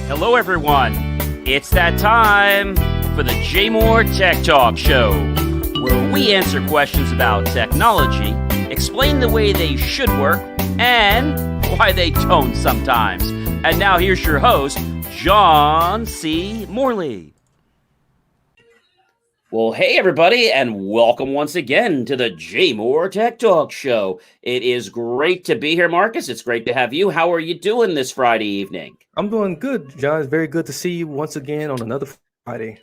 Hello, everyone. It's that time for the J Moore Tech Talk Show, where we answer questions about technology, explain the way they should work, and why they don't sometimes. And now here's your host, John C. Morley. Well, hey, everybody, and welcome once again to the J Moore Tech Talk Show. It is great to be here, Marcus. It's great to have you. How are you doing this Friday evening? I'm doing good, John. It's very good to see you once again on another Friday.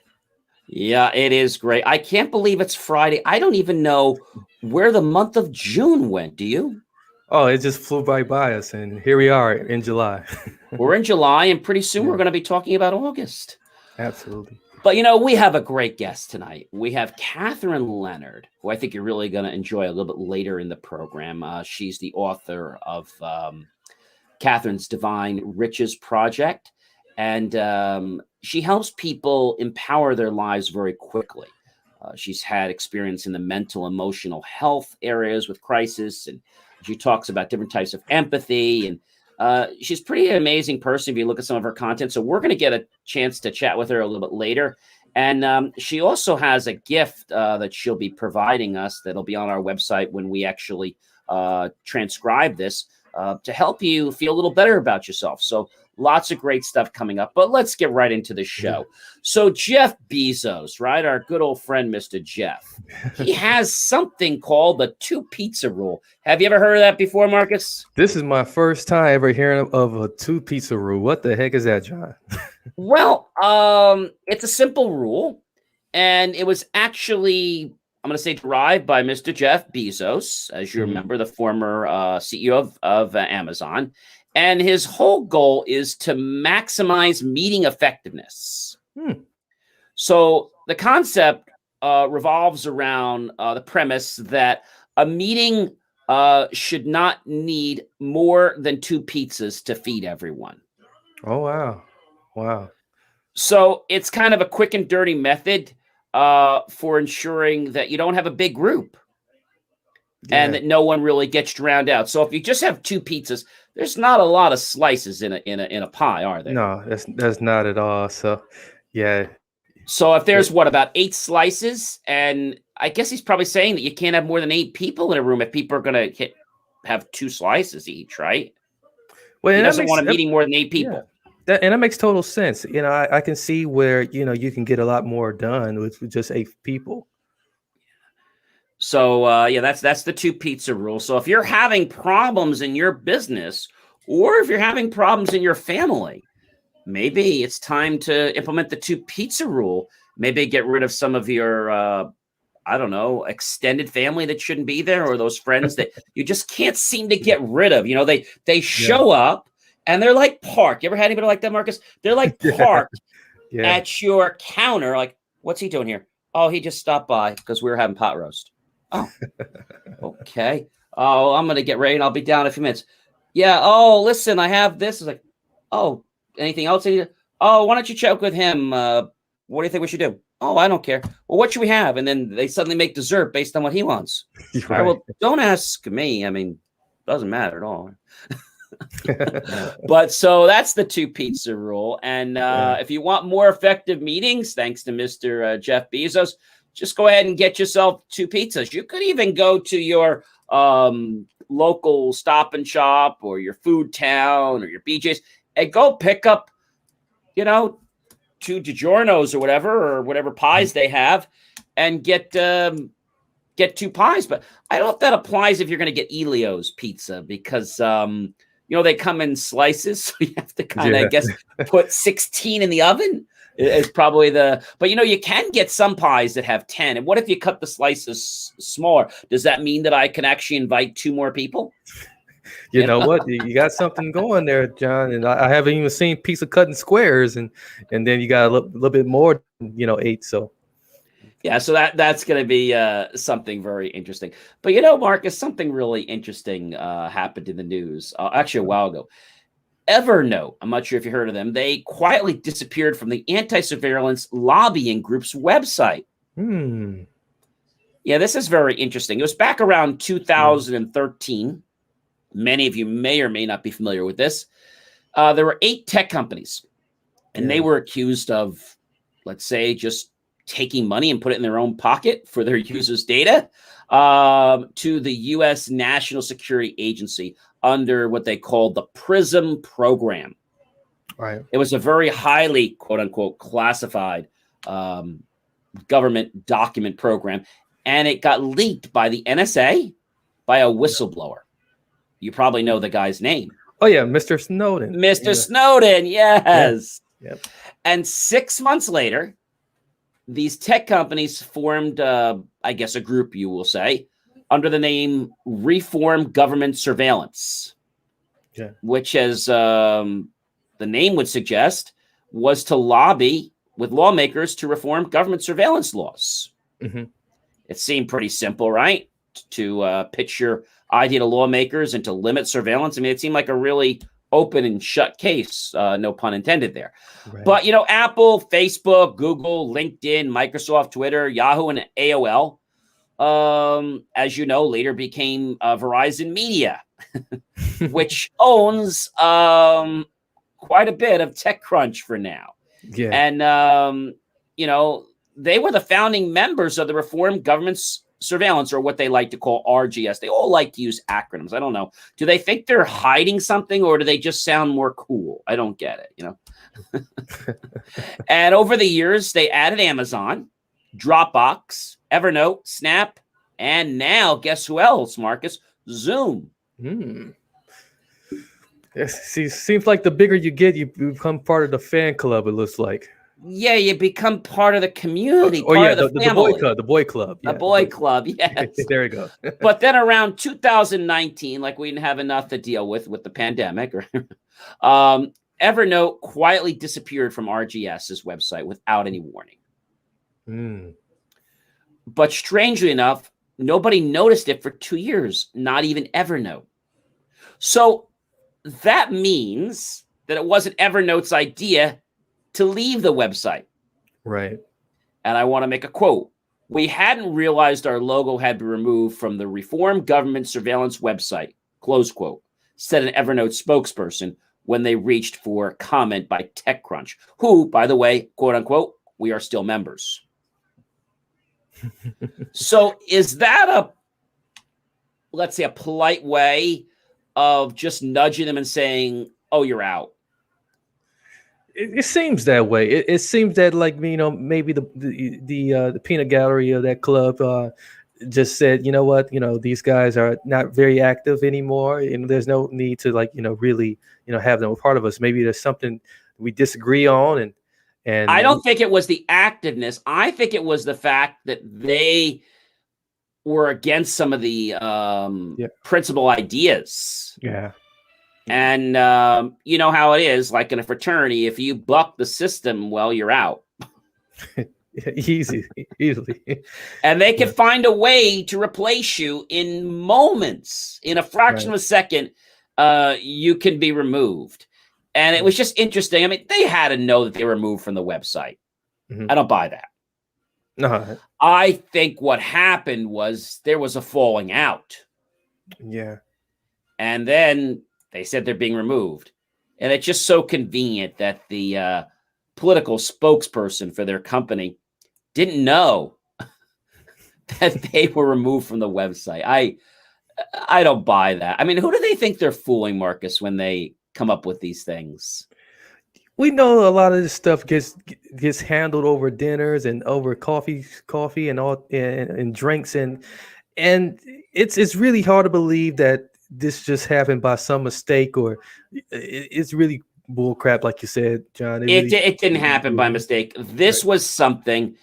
Yeah, it is great. I can't believe it's Friday. I don't even know where the month of June went. Do you? Oh, it just flew right by us, and here we are in July. We're in July, and pretty soon we're going to be talking about August. Absolutely. But, you know, we have a great guest tonight. We have Catherine Leonard, who I think you're really going to enjoy a little bit later in the program. She's the author of Catherine's Divine Riches Project, and she helps people empower their lives very quickly. She's had experience in the mental, emotional health areas with Crisis, and she talks about different types of empathy, and she's a pretty amazing person if you look at some of her content. So we're going to get a chance to chat with her a little bit later. And she also has a gift that she'll be providing us that'll be on our website when we actually transcribe this to help you feel a little better about yourself. So lots of great stuff coming up, but let's get right into the show. So Jeff Bezos, right? Our good old friend, Mr. Jeff, he has something called the 2-pizza rule. Have you ever heard of that before, Marcus? This is my first time ever hearing of a 2-pizza rule. What the heck is that, John? Well, it's a simple rule, and it was actually, I'm going to say, derived by Mr. Jeff Bezos, as you remember, the former CEO of Amazon. And his whole goal is to maximize meeting effectiveness. So the concept revolves around the premise that a meeting should not need more than 2 pizzas to feed everyone. Oh, wow. Wow. So it's kind of a quick and dirty method for ensuring that you don't have a big group. And that no one really gets drowned out. So if you just have 2 pizzas, there's not a lot of slices in a pie, are there? No, that's not at all. So, yeah. So if there's about 8 slices, and I guess he's probably saying that you can't have more than 8 people in a room if people are going to have 2 slices each, right? Well, he doesn't want a meeting more than 8 people. Yeah. And that makes total sense. You know, I can see where, you can get a lot more done with just 8 people. So, that's the 2-pizza rule. So if you're having problems in your business, or if you're having problems in your family, maybe it's time to implement the 2-pizza rule. Maybe get rid of some of your, extended family that shouldn't be there, or those friends that you just can't seem to get rid of. You know, they show up and they're like parked. You ever had anybody like that, Marcus? They're like parked at your counter. Like, what's he doing here? Oh, he just stopped by because we were having pot roast. Oh, okay. Oh, I'm going to get ready and I'll be down in a few minutes. Yeah. Oh, listen, I have this. It's like, oh, anything else? Oh, why don't you check with him? What do you think we should do? Oh, I don't care. Well, what should we have? And then they suddenly make dessert based on what he wants. Right. All right, well, don't ask me. I mean, doesn't matter at all. But so that's the 2-pizza rule. And if you want more effective meetings, thanks to Mr. Jeff Bezos, just go ahead and get yourself 2 pizzas. You could even go to your local Stop and Shop or your Food Town or your BJ's and go pick up, 2 DiGiorno's or whatever pies they have, and get 2 pies. But I don't know if that applies if you're going to get Elio's pizza, because they come in slices, so you have to kind of, I guess, put 16 in the oven. Is probably but you can get some pies that have 10. And what if you cut the slices smaller? Does that mean that I can actually invite 2 more people? You know what? You got something going there, John. And I haven't even seen pizza cut in squares, and then you got a little bit more, 8. So yeah, so that's going to be something very interesting. But Marcus, something really interesting happened in the news actually a while ago. Evernote, I'm not sure if you heard of them, they quietly disappeared from the anti-surveillance lobbying group's website. Yeah, this is very interesting. It was back around 2013. Many of you may or may not be familiar with this. There were 8 tech companies And they were accused of, let's say, just taking money and put it in their own pocket for their users' data to the U.S. National Security Agency under what they called the PRISM program. Right. It was a very highly, quote unquote, classified government document program. And it got leaked by the NSA by a whistleblower. You probably know the guy's name. Oh, yeah. Mr. Snowden. Mr. Snowden. Yes. Yeah. Yep. And 6 months later, these tech companies formed, I guess, a group, you will say, under the name Reform Government Surveillance, which, as the name would suggest, was to lobby with lawmakers to reform government surveillance laws. Mm-hmm. It seemed pretty simple, right? To pitch your idea to lawmakers and to limit surveillance. I mean, it seemed like a really open and shut case, no pun intended there. Right. But, Apple, Facebook, Google, LinkedIn, Microsoft, Twitter, Yahoo, and AOL, as you know, later became Verizon Media, which owns quite a bit of TechCrunch for now. Yeah. And, they were the founding members of the Reform Government Surveillance, or what they like to call RGS. They all like to use acronyms. I don't know. Do they think they're hiding something, or do they just sound more cool? I don't get it, And over the years, they added Amazon, Dropbox, Evernote, Snap, and now, guess who else, Marcus? Zoom. See, seems like the bigger you get, you become part of the fan club, it looks like. Yeah, you become part of the community. The boy club. The boy club. Yeah, the boy club, yes. There we go. But then around 2019, like we didn't have enough to deal with the pandemic, Evernote quietly disappeared from RGS's website without any warning. But strangely enough, nobody noticed it for 2 years, not even Evernote. So that means that it wasn't Evernote's idea to leave the website. Right. And I want to make a quote. We hadn't realized our logo had been removed from the Reform Government Surveillance website, close quote, said an Evernote spokesperson when they reached for comment by TechCrunch, who, by the way, quote unquote, we are still members. So is that let's say, a polite way of just nudging them and saying, oh, you're out? It seems that way. It seems that, like, maybe the peanut gallery of that club just said, you know what, these guys are not very active anymore, and there's no need to really have them a part of us. Maybe there's something we disagree on, and I don't think it was the activeness. I think it was the fact that they were against some of the principal ideas. Yeah. And you know how it is, like in a fraternity, if you buck the system, well, you're out. Easily. And they can find a way to replace you in moments, in a fraction of a second. You can be removed. And it was just interesting. I mean, they had to know that they were removed from the website. I don't buy that. No. I think what happened was there was a falling out. Yeah. And then they said they're being removed. And it's just so convenient that the political spokesperson for their company didn't know that they were removed from the website. I don't buy that. I mean, who do they think they're fooling, Marcus, when they come up with these things? We know a lot of this stuff gets handled over dinners and over coffee and all and drinks, and it's really hard to believe that this just happened by some mistake, or it's really bullcrap, like you said, John. It didn't happen by mistake. This was something,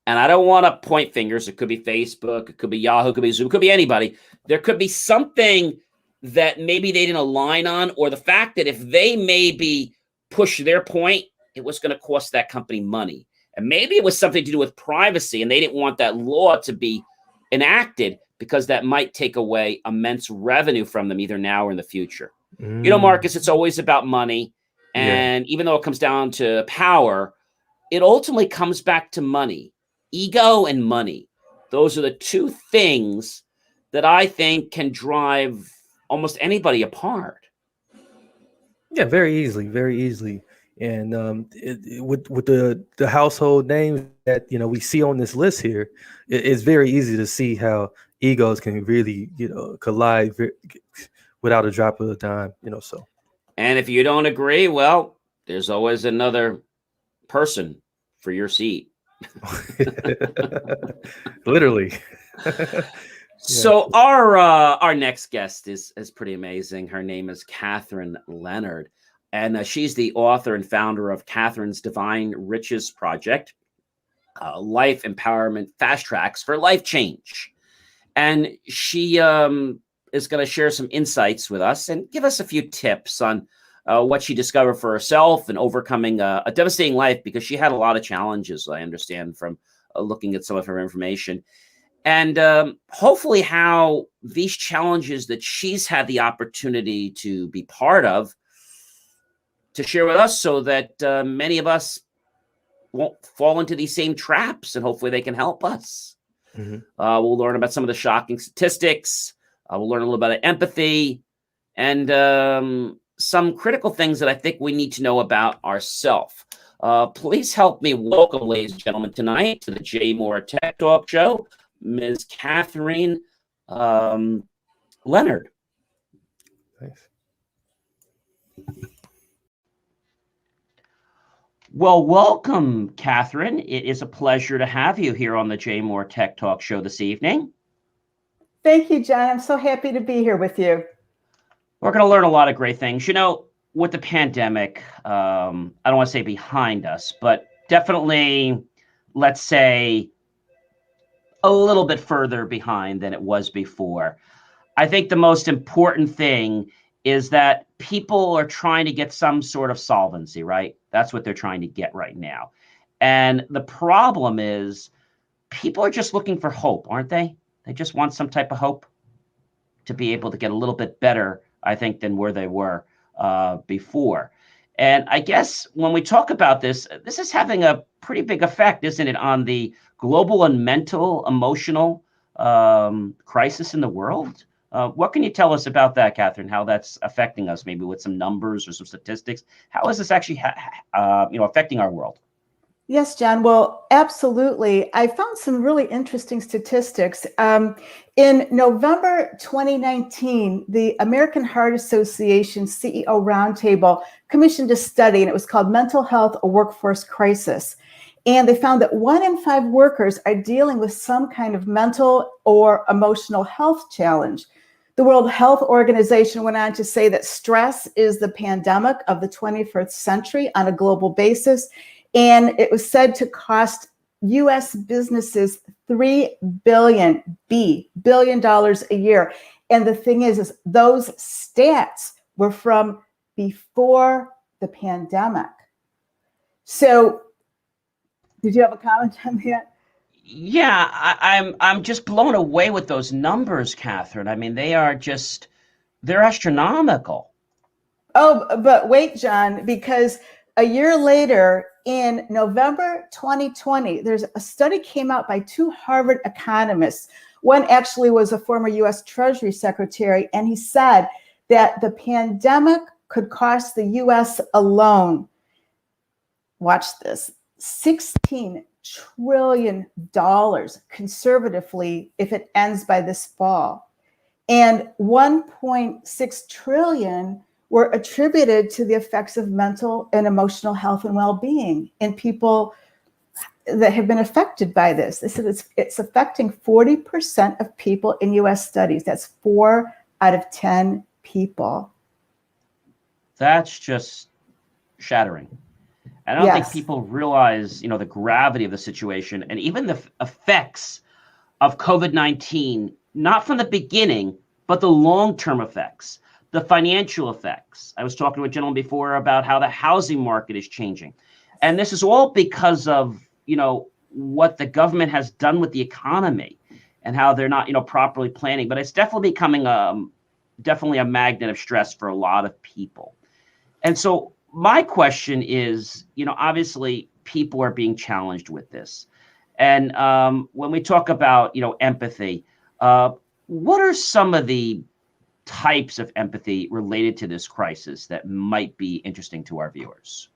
and I don't want to point fingers. It could be Facebook, it could be Yahoo, it could be Zoom, it could be anybody. There could be something that maybe they didn't align on, or the fact that if they maybe push their point, it was going to cost that company money. And maybe it was something to do with privacy, and they didn't want that law to be enacted because that might take away immense revenue from them either now or in the future. Marcus, it's always about money. And even though it comes down to power, it ultimately comes back to money. Ego and money. Those are the two things that I think can drive almost anybody apart. Yeah, very easily. And with the household names that we see on this list here, it's very easy to see how egos can really collide without a drop of a dime. So. And if you don't agree, well, there's always another person for your seat. Literally. So our next guest is pretty amazing. Her name is Catherine Leonard, and she's the author and founder of Catherine's Divine Riches Project, Life Empowerment Fast Tracks for Life Change. And she is going to share some insights with us and give us a few tips on what she discovered for herself and overcoming a devastating life, because she had a lot of challenges, I understand, from looking at some of her information. And hopefully how these challenges that she's had the opportunity to be part of, to share with us, so that many of us won't fall into these same traps, and hopefully they can help us. Mm-hmm. We'll learn about some of the shocking statistics. We'll learn a little about empathy and some critical things that I think we need to know about ourselves. Please help me welcome, ladies and gentlemen, tonight to the J. Moore Tech Talk Show, Ms. Catherine Leonard. Thanks. Well, welcome, Catherine. It is a pleasure to have you here on the J. Moore Tech Talk Show this evening. Thank you, John. I'm so happy to be here with you. We're going to learn a lot of great things. With the pandemic, I don't want to say behind us, but definitely, let's say, a little bit further behind than it was before. I think the most important thing is that people are trying to get some sort of solvency, right? That's what they're trying to get right now. And the problem is people are just looking for hope, aren't they? They just want some type of hope to be able to get a little bit better, I think, than where they were before. And I guess when we talk about this is having a pretty big effect, isn't it, on the global and mental, emotional crisis in the world? What can you tell us about that, Catherine, how that's affecting us, maybe with some numbers or some statistics? How is this actually affecting our world? Yes, John. Well, absolutely. I found some really interesting statistics. In November 2019, the American Heart Association CEO Roundtable commissioned a study, and it was called Mental Health, a Workforce Crisis. And they found that 1 in 5 workers are dealing with some kind of mental or emotional health challenge. The World Health Organization went on to say that stress is the pandemic of the 21st century on a global basis. And it was said to cost U.S. businesses $3 billion a year. And the thing is those stats were from before the pandemic. So, did you have a comment on that? Yeah, I'm just blown away with those numbers, Catherine. I mean, they're astronomical. Oh, but wait, John, because a year later, in November 2020, there's a study came out by 2 Harvard economists. One actually was a former U.S. Treasury Secretary, and he said that the pandemic could cost the U.S. alone, watch this, $16 trillion conservatively if it ends by this fall. And 1.6 trillion were attributed to the effects of mental and emotional health and well-being in people that have been affected by this. They said it's affecting 40% of people in U.S. studies. That's 4 out of 10 people. That's just shattering. I don't think people realize, the gravity of the situation and even the effects of COVID-19, not from the beginning, but the long-term effects. The financial effects. I was talking to a gentleman before about how the housing market is changing. And this is all because of, what the government has done with the economy and how they're not, properly planning. But it's definitely becoming definitely a magnet of stress for a lot of people. And so my question is, obviously people are being challenged with this. And when we talk about, empathy, what are some of the types of empathy related to this crisis that might be interesting to our viewers?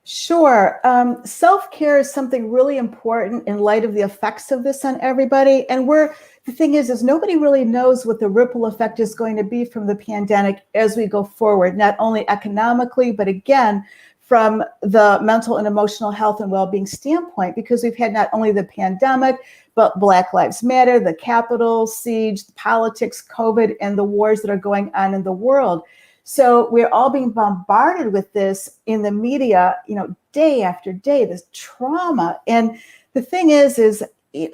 Sure. Self-care is something really important in light of the effects of this on everybody. And the thing is nobody really knows what the ripple effect is going to be from the pandemic as we go forward, not only economically, but again, from the mental and emotional health and well-being standpoint, because we've had not only the pandemic, but Black Lives Matter, the Capitol siege, politics, COVID, and the wars that are going on in the world. So we're all being bombarded with this in the media, day after day, this trauma. And the thing is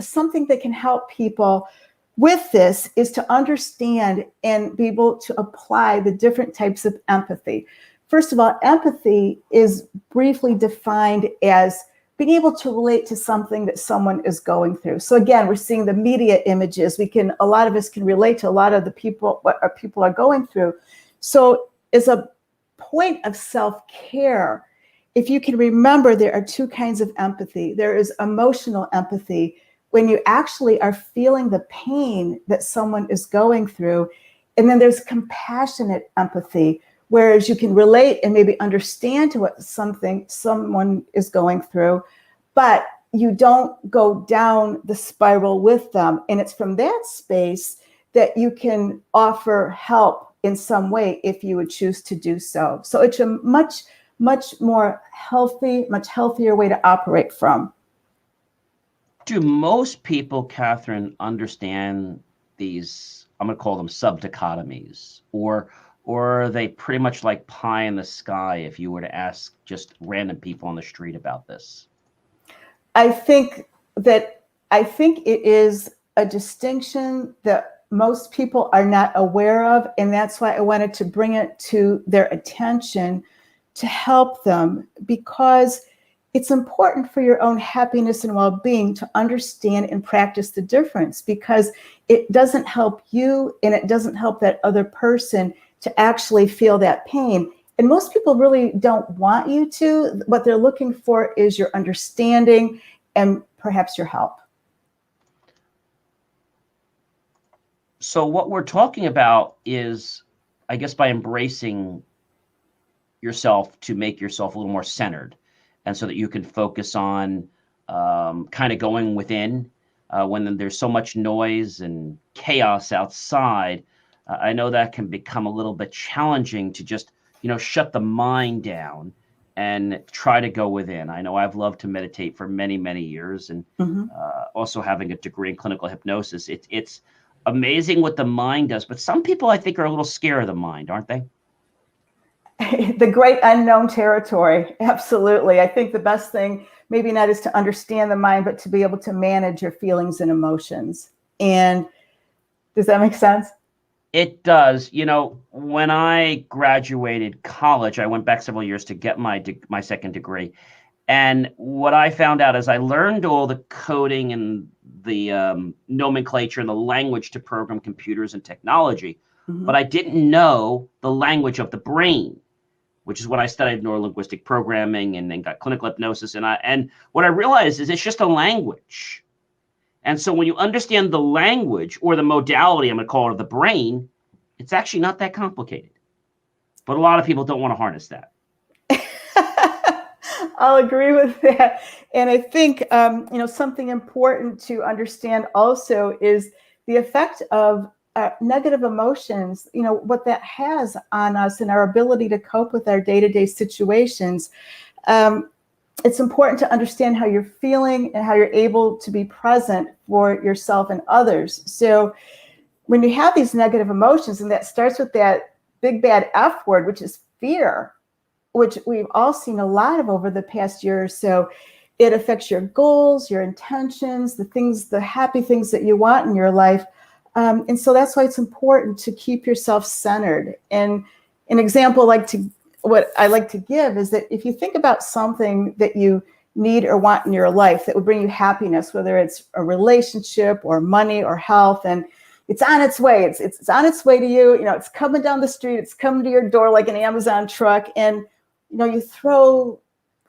something that can help people with this is to understand and be able to apply the different types of empathy. First of all, empathy is briefly defined as being able to relate to something that someone is going through. So again, we're seeing the media images. A lot of us can relate to a lot of the what our people are going through. So as a point of self-care, if you can remember, there are two kinds of empathy. There is emotional empathy, when you actually are feeling the pain that someone is going through. And then there's compassionate empathy, whereas you can relate and maybe understand to what someone is going through, but you don't go down the spiral with them. And it's from that space that you can offer help in some way if you would choose to do so. So it's a much, much more healthy, much healthier way to operate from. Do most people, Catherine, understand these, I'm going to call them subdichotomies, or are they pretty much like pie in the sky if you were to ask just random people on the street about this? I think it is a distinction that most people are not aware of, and that's why I wanted to bring it to their attention to help them, because it's important for your own happiness and well-being to understand and practice the difference, because it doesn't help you and it doesn't help that other person to actually feel that pain. And most people really don't want you to. What they're looking for is your understanding and perhaps your help. So what we're talking about is, I guess, by embracing yourself to make yourself a little more centered, and so that you can focus on kind of going within when there's so much noise and chaos outside. I know that can become a little bit challenging to just, shut the mind down and try to go within. I know I've loved to meditate for many, many years, and also having a degree in clinical hypnosis. It's amazing what the mind does, but some people, I think, are a little scared of the mind, aren't they? The great unknown territory. Absolutely. I think the best thing, maybe not is to understand the mind, but to be able to manage your feelings and emotions. And does that make sense? It does. When I graduated college, I went back several years to get my second degree. And what I found out is I learned all the coding and the nomenclature and the language to program computers and technology, but I didn't know the language of the brain, which is what I studied neurolinguistic programming and then got clinical hypnosis. And what I realized is it's just a language. And so when you understand the language or the modality, I'm going to call it, of the brain, it's actually not that complicated. But a lot of people don't want to harness that. I'll agree with that. And I think, something important to understand also is the effect of negative emotions, what that has on us and our ability to cope with our day-to-day situations. It's important to understand how you're feeling and how you're able to be present for yourself and others. So when you have these negative emotions, and that starts with that big bad F word, which is fear, which we've all seen a lot of over the past year or so, it affects your goals, your intentions, the happy things that you want in your life. And so that's why it's important to keep yourself centered. And an example what I like to give is that if you think about something that you need or want in your life that would bring you happiness, whether it's a relationship or money or health, and it's on its way, it's on its way to you, it's coming down the street, it's coming to your door like an Amazon truck, and you throw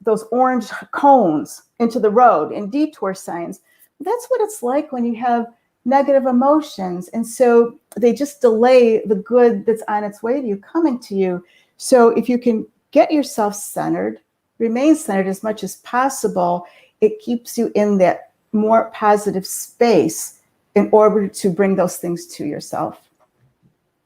those orange cones into the road and detour signs. That's what it's like when you have negative emotions. And so they just delay the good that's on its way to you, coming to you. So if you can get yourself centered, remain centered as much as possible, it keeps you in that more positive space in order to bring those things to yourself.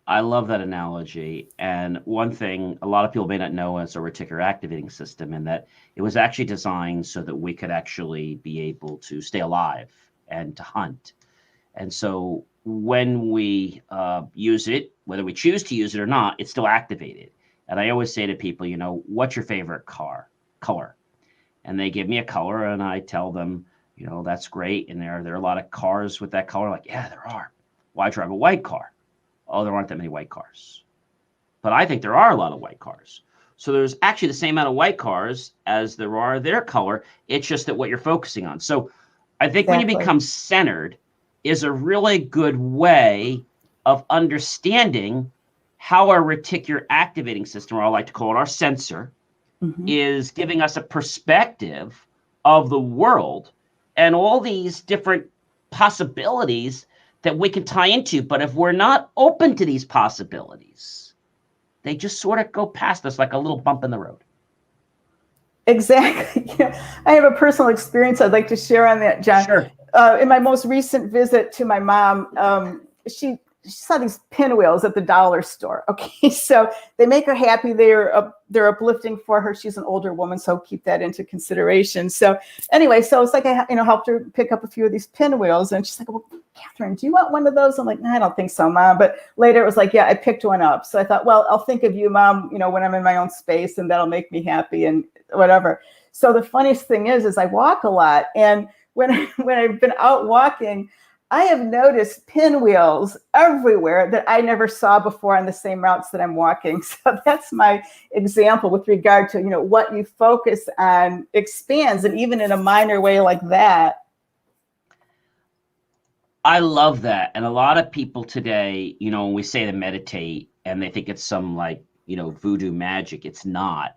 I love that analogy. And one thing a lot of people may not know is a reticular activating system, in that it was actually designed so that we could actually be able to stay alive and to hunt. And so when we use it, whether we choose to use it or not, it's still activated. And I always say to people, what's your favorite color? And they give me a color, and I tell them, that's great. And there are a lot of cars with that color. Like, yeah, there are. Why drive a white car? Oh, there aren't that many white cars. But I think there are a lot of white cars. So there's actually the same amount of white cars as there are their color. It's just that what you're focusing on. So I think when you become centered is a really good way of understanding how our reticular activating system, or I like to call it our sensor, is giving us a perspective of the world and all these different possibilities that we can tie into. But if we're not open to these possibilities, they just sort of go past us like a little bump in the road. Exactly. I have a personal experience I'd like to share on that, John. Sure. In my most recent visit to my mom, she saw these pinwheels at the dollar store. Okay, so they make her happy. They're uplifting for her. She's an older woman, so keep that into consideration. So anyway, so it's like I helped her pick up a few of these pinwheels, and she's like, "Well, Catherine, do you want one of those?" I'm like, "No, I don't think so, Mom." But later it was like, "Yeah, I picked one up." So I thought, well, I'll think of you, Mom, when I'm in my own space, and that'll make me happy and whatever. So the funniest thing is I walk a lot, and when I've been out walking, I have noticed pinwheels everywhere that I never saw before on the same routes that I'm walking. So that's my example with regard to, what you focus on expands, and even in a minor way like that. I love that. And a lot of people today, when we say to meditate, and they think it's some voodoo magic, it's not.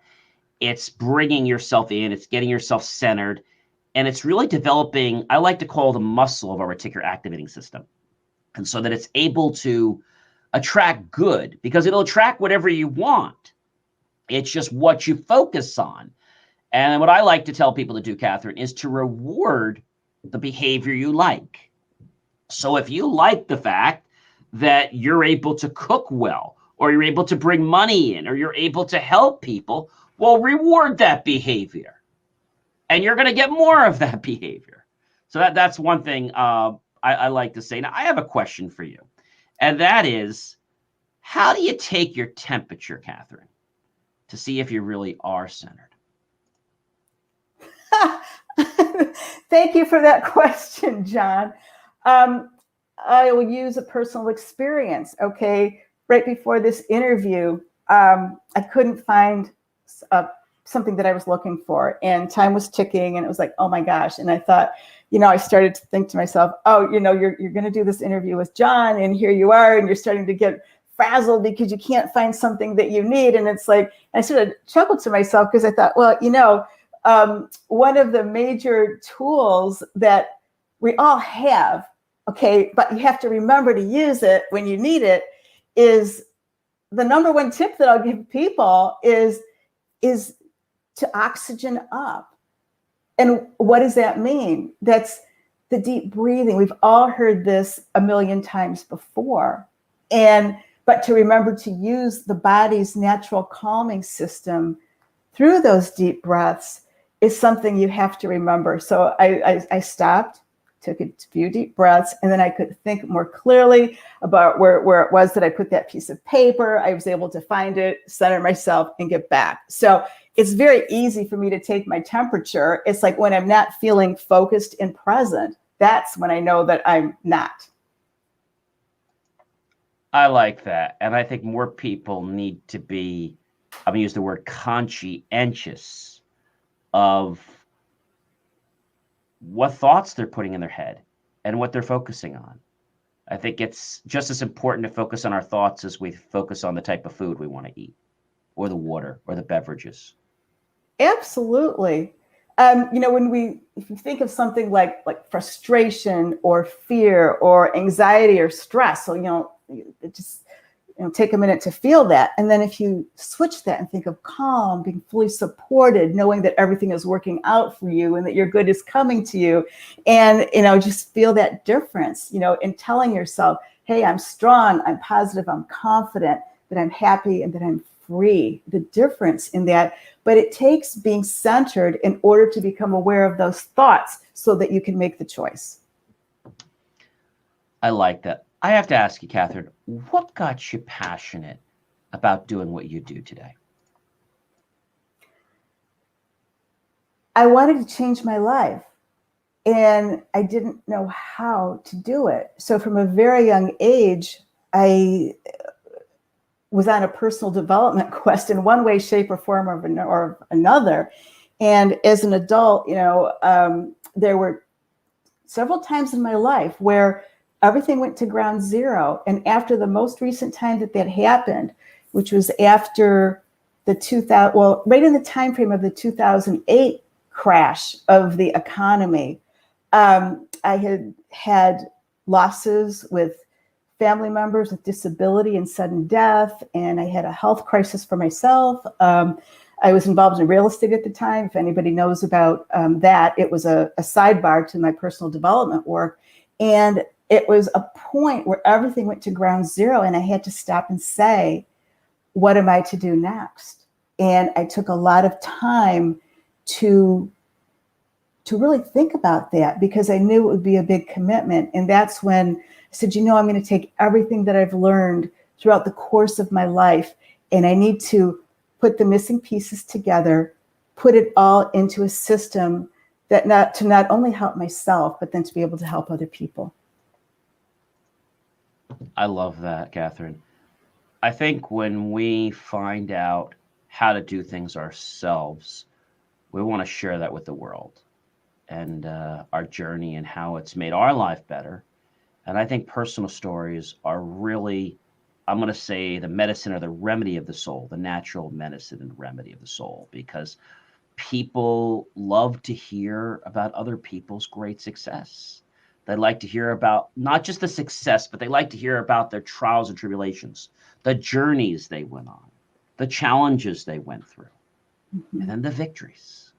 It's bringing yourself in, it's getting yourself centered. And it's really developing, I like to call the muscle of our reticular activating system. And so that it's able to attract good, because it'll attract whatever you want. It's just what you focus on. And what I like to tell people to do, Catherine, is to reward the behavior you like. So if you like the fact that you're able to cook well, or you're able to bring money in, or you're able to help people, well, reward that behavior. And you're going to get more of that behavior. So that's one thing I like to say. Now, I have a question for you. And that is, how do you take your temperature, Catherine, to see if you really are centered? Thank you for that question, John. I will use a personal experience. Okay. Right before this interview, I couldn't find something that I was looking for, and time was ticking, and it was like, oh my gosh. And I thought, I started to think to myself, oh, you're going to do this interview with John, and here you are, and you're starting to get frazzled because you can't find something that you need. And it's like, I sort of chuckled to myself because I thought, well, one of the major tools that we all have, okay, but you have to remember to use it when you need it, is the number one tip that I'll give people is to oxygen up. And what does that mean? That's the deep breathing. We've all heard this a million times before. But to remember to use the body's natural calming system through those deep breaths is something you have to remember. So I stopped, took a few deep breaths, and then I could think more clearly about where it was that I put that piece of paper. I was able to find it, center myself, and get back. So it's very easy for me to take my temperature. It's like when I'm not feeling focused and present, that's when I know that I'm not. I like that. And I think more people need to be, I'm going to use the word conscientious of what thoughts they're putting in their head and what they're focusing on. I think it's just as important to focus on our thoughts as we focus on the type of food we want to eat, or the water, or the beverages. Absolutely. If you think of something like frustration or fear or anxiety or stress, so, take a minute to feel that. And then if you switch that and think of calm, being fully supported, knowing that everything is working out for you and that your good is coming to you, and, just feel that difference, in telling yourself, hey, I'm strong, I'm positive, I'm confident, that I'm happy, and that I'm free, the difference in that. But it takes being centered in order to become aware of those thoughts so that you can make the choice. I like that. I have to ask you, Catherine, what got you passionate about doing what you do today? I wanted to change my life, and I didn't know how to do it. So from a very young age, I was on a personal development quest in one way, shape, or form or another. And as an adult, there were several times in my life where everything went to ground zero. And after the most recent time that happened, which was after the right in the time frame of the 2008 crash of the economy, I had losses with family members with disability and sudden death, and I had a health crisis for myself. I was involved in real estate at the time. If anybody knows about that, it was a sidebar to my personal development work. And it was a point where everything went to ground zero, and I had to stop and say, what am I to do next? And I took a lot of time to really think about that, because I knew it would be a big commitment. And that's when I said, I'm going to take everything that I've learned throughout the course of my life, and I need to put the missing pieces together, put it all into a system that not only help myself, but then to be able to help other people. I love that, Catherine. I think when we find out how to do things ourselves, we want to share that with the world, and our journey and how it's made our life better. And I think personal stories are really, I'm going to say, the medicine or the remedy of the soul, the natural medicine and remedy of the soul, because people love to hear about other people's great success. They like to hear about not just the success, but they like to hear about their trials and tribulations, the journeys they went on, the challenges they went through, and then the victories.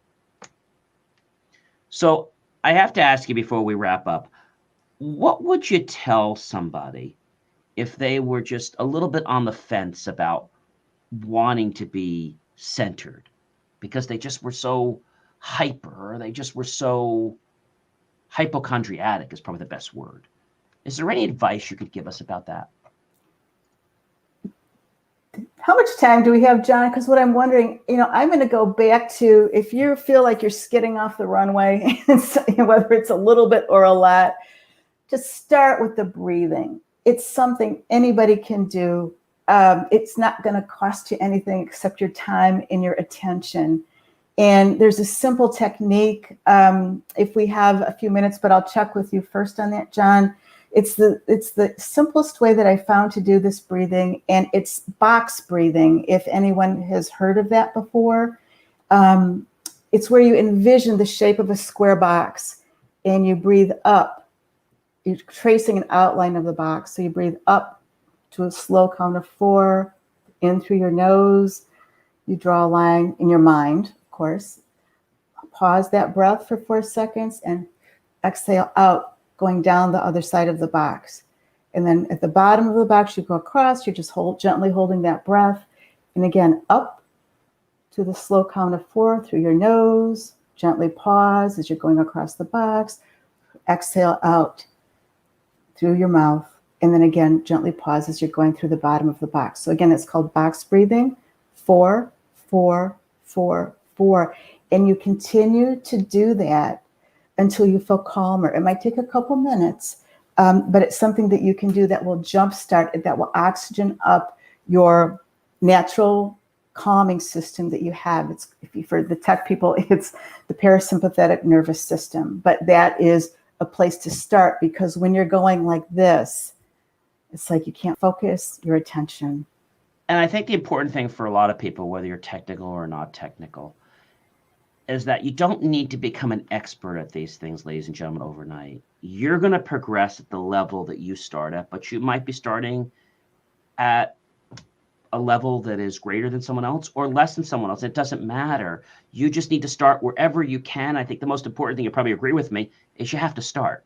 So I have to ask you before we wrap up, what would you tell somebody if they were just a little bit on the fence about wanting to be centered because they just were so hyper, or they just were so hypochondriatic is probably the best word. Is there any advice you could give us about that? How much time do we have, John? Because what I'm wondering, I'm going to go back to, if you feel like you're skidding off the runway, whether it's a little bit or a lot, just start with the breathing. It's something anybody can do. It's not going to cost you anything except your time and your attention. And there's a simple technique. If we have a few minutes, but I'll check with you first on that, John. It's the simplest way that I found to do this breathing, and it's box breathing. If anyone has heard of that before, it's where you envision the shape of a square box, and you breathe up. You're tracing an outline of the box. So you breathe up to a slow count of 4, in through your nose. You draw a line in your mind, of course. Pause that breath for 4 seconds and exhale out, going down the other side of the box. And then at the bottom of the box, you go across. You're just gently holding that breath. And again, up to the slow count of 4 through your nose. Gently pause as you're going across the box. Exhale out through your mouth, and then again, gently pause as you're going through the bottom of the box. So again, it's called box breathing, 4, 4, 4, 4. And you continue to do that until you feel calmer. It might take a couple minutes, but it's something that you can do that will jumpstart it, that will oxygen up your natural calming system that you have. It's, for the tech people, it's the parasympathetic nervous system, but that is a place to start, because when you're going like this, it's like you can't focus your attention. And I think the important thing for a lot of people, whether you're technical or not technical, is that you don't need to become an expert at these things, ladies and gentlemen, overnight. You're going to progress at the level that you start at, but you might be starting at a level that is greater than someone else or less than someone else. It doesn't matter. You just need to start wherever you can. I think the most important thing, you probably agree with me, is you have to start.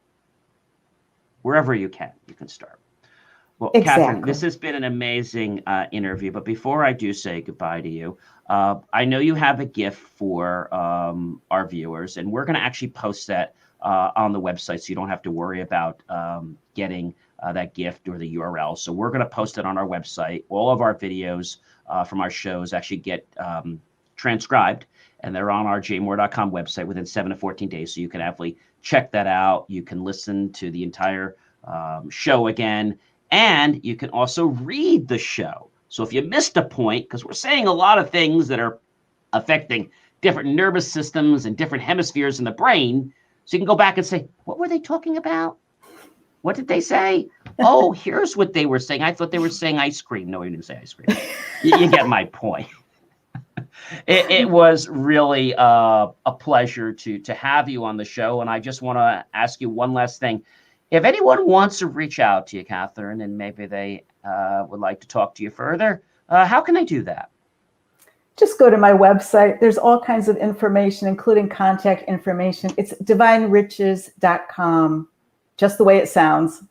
Wherever you can start. Well, Exactly. Catherine, this has been an amazing interview. But before I do say goodbye to you, I know you have a gift for our viewers, and we're going to actually post that on the website, so you don't have to worry about getting that gift or the URL. So we're going to post it on our website. All of our videos from our shows actually get transcribed, and they're on our jmore.com website within 7 to 14 days. So you can actually check that out. You can listen to the entire show again, and you can also read the show. So if you missed a point, because we're saying a lot of things that are affecting different nervous systems and different hemispheres in the brain, so you can go back and say, what were they talking about? What did they say? Oh, here's what they were saying. I thought they were saying ice cream. No, we didn't say ice cream. You get my point. It was really a pleasure to have you on the show. And I just want to ask you one last thing. If anyone wants to reach out to you, Catherine, and maybe they would like to talk to you further, how can they do that? Just go to my website. There's all kinds of information, including contact information. It's divineriches.com, just the way it sounds.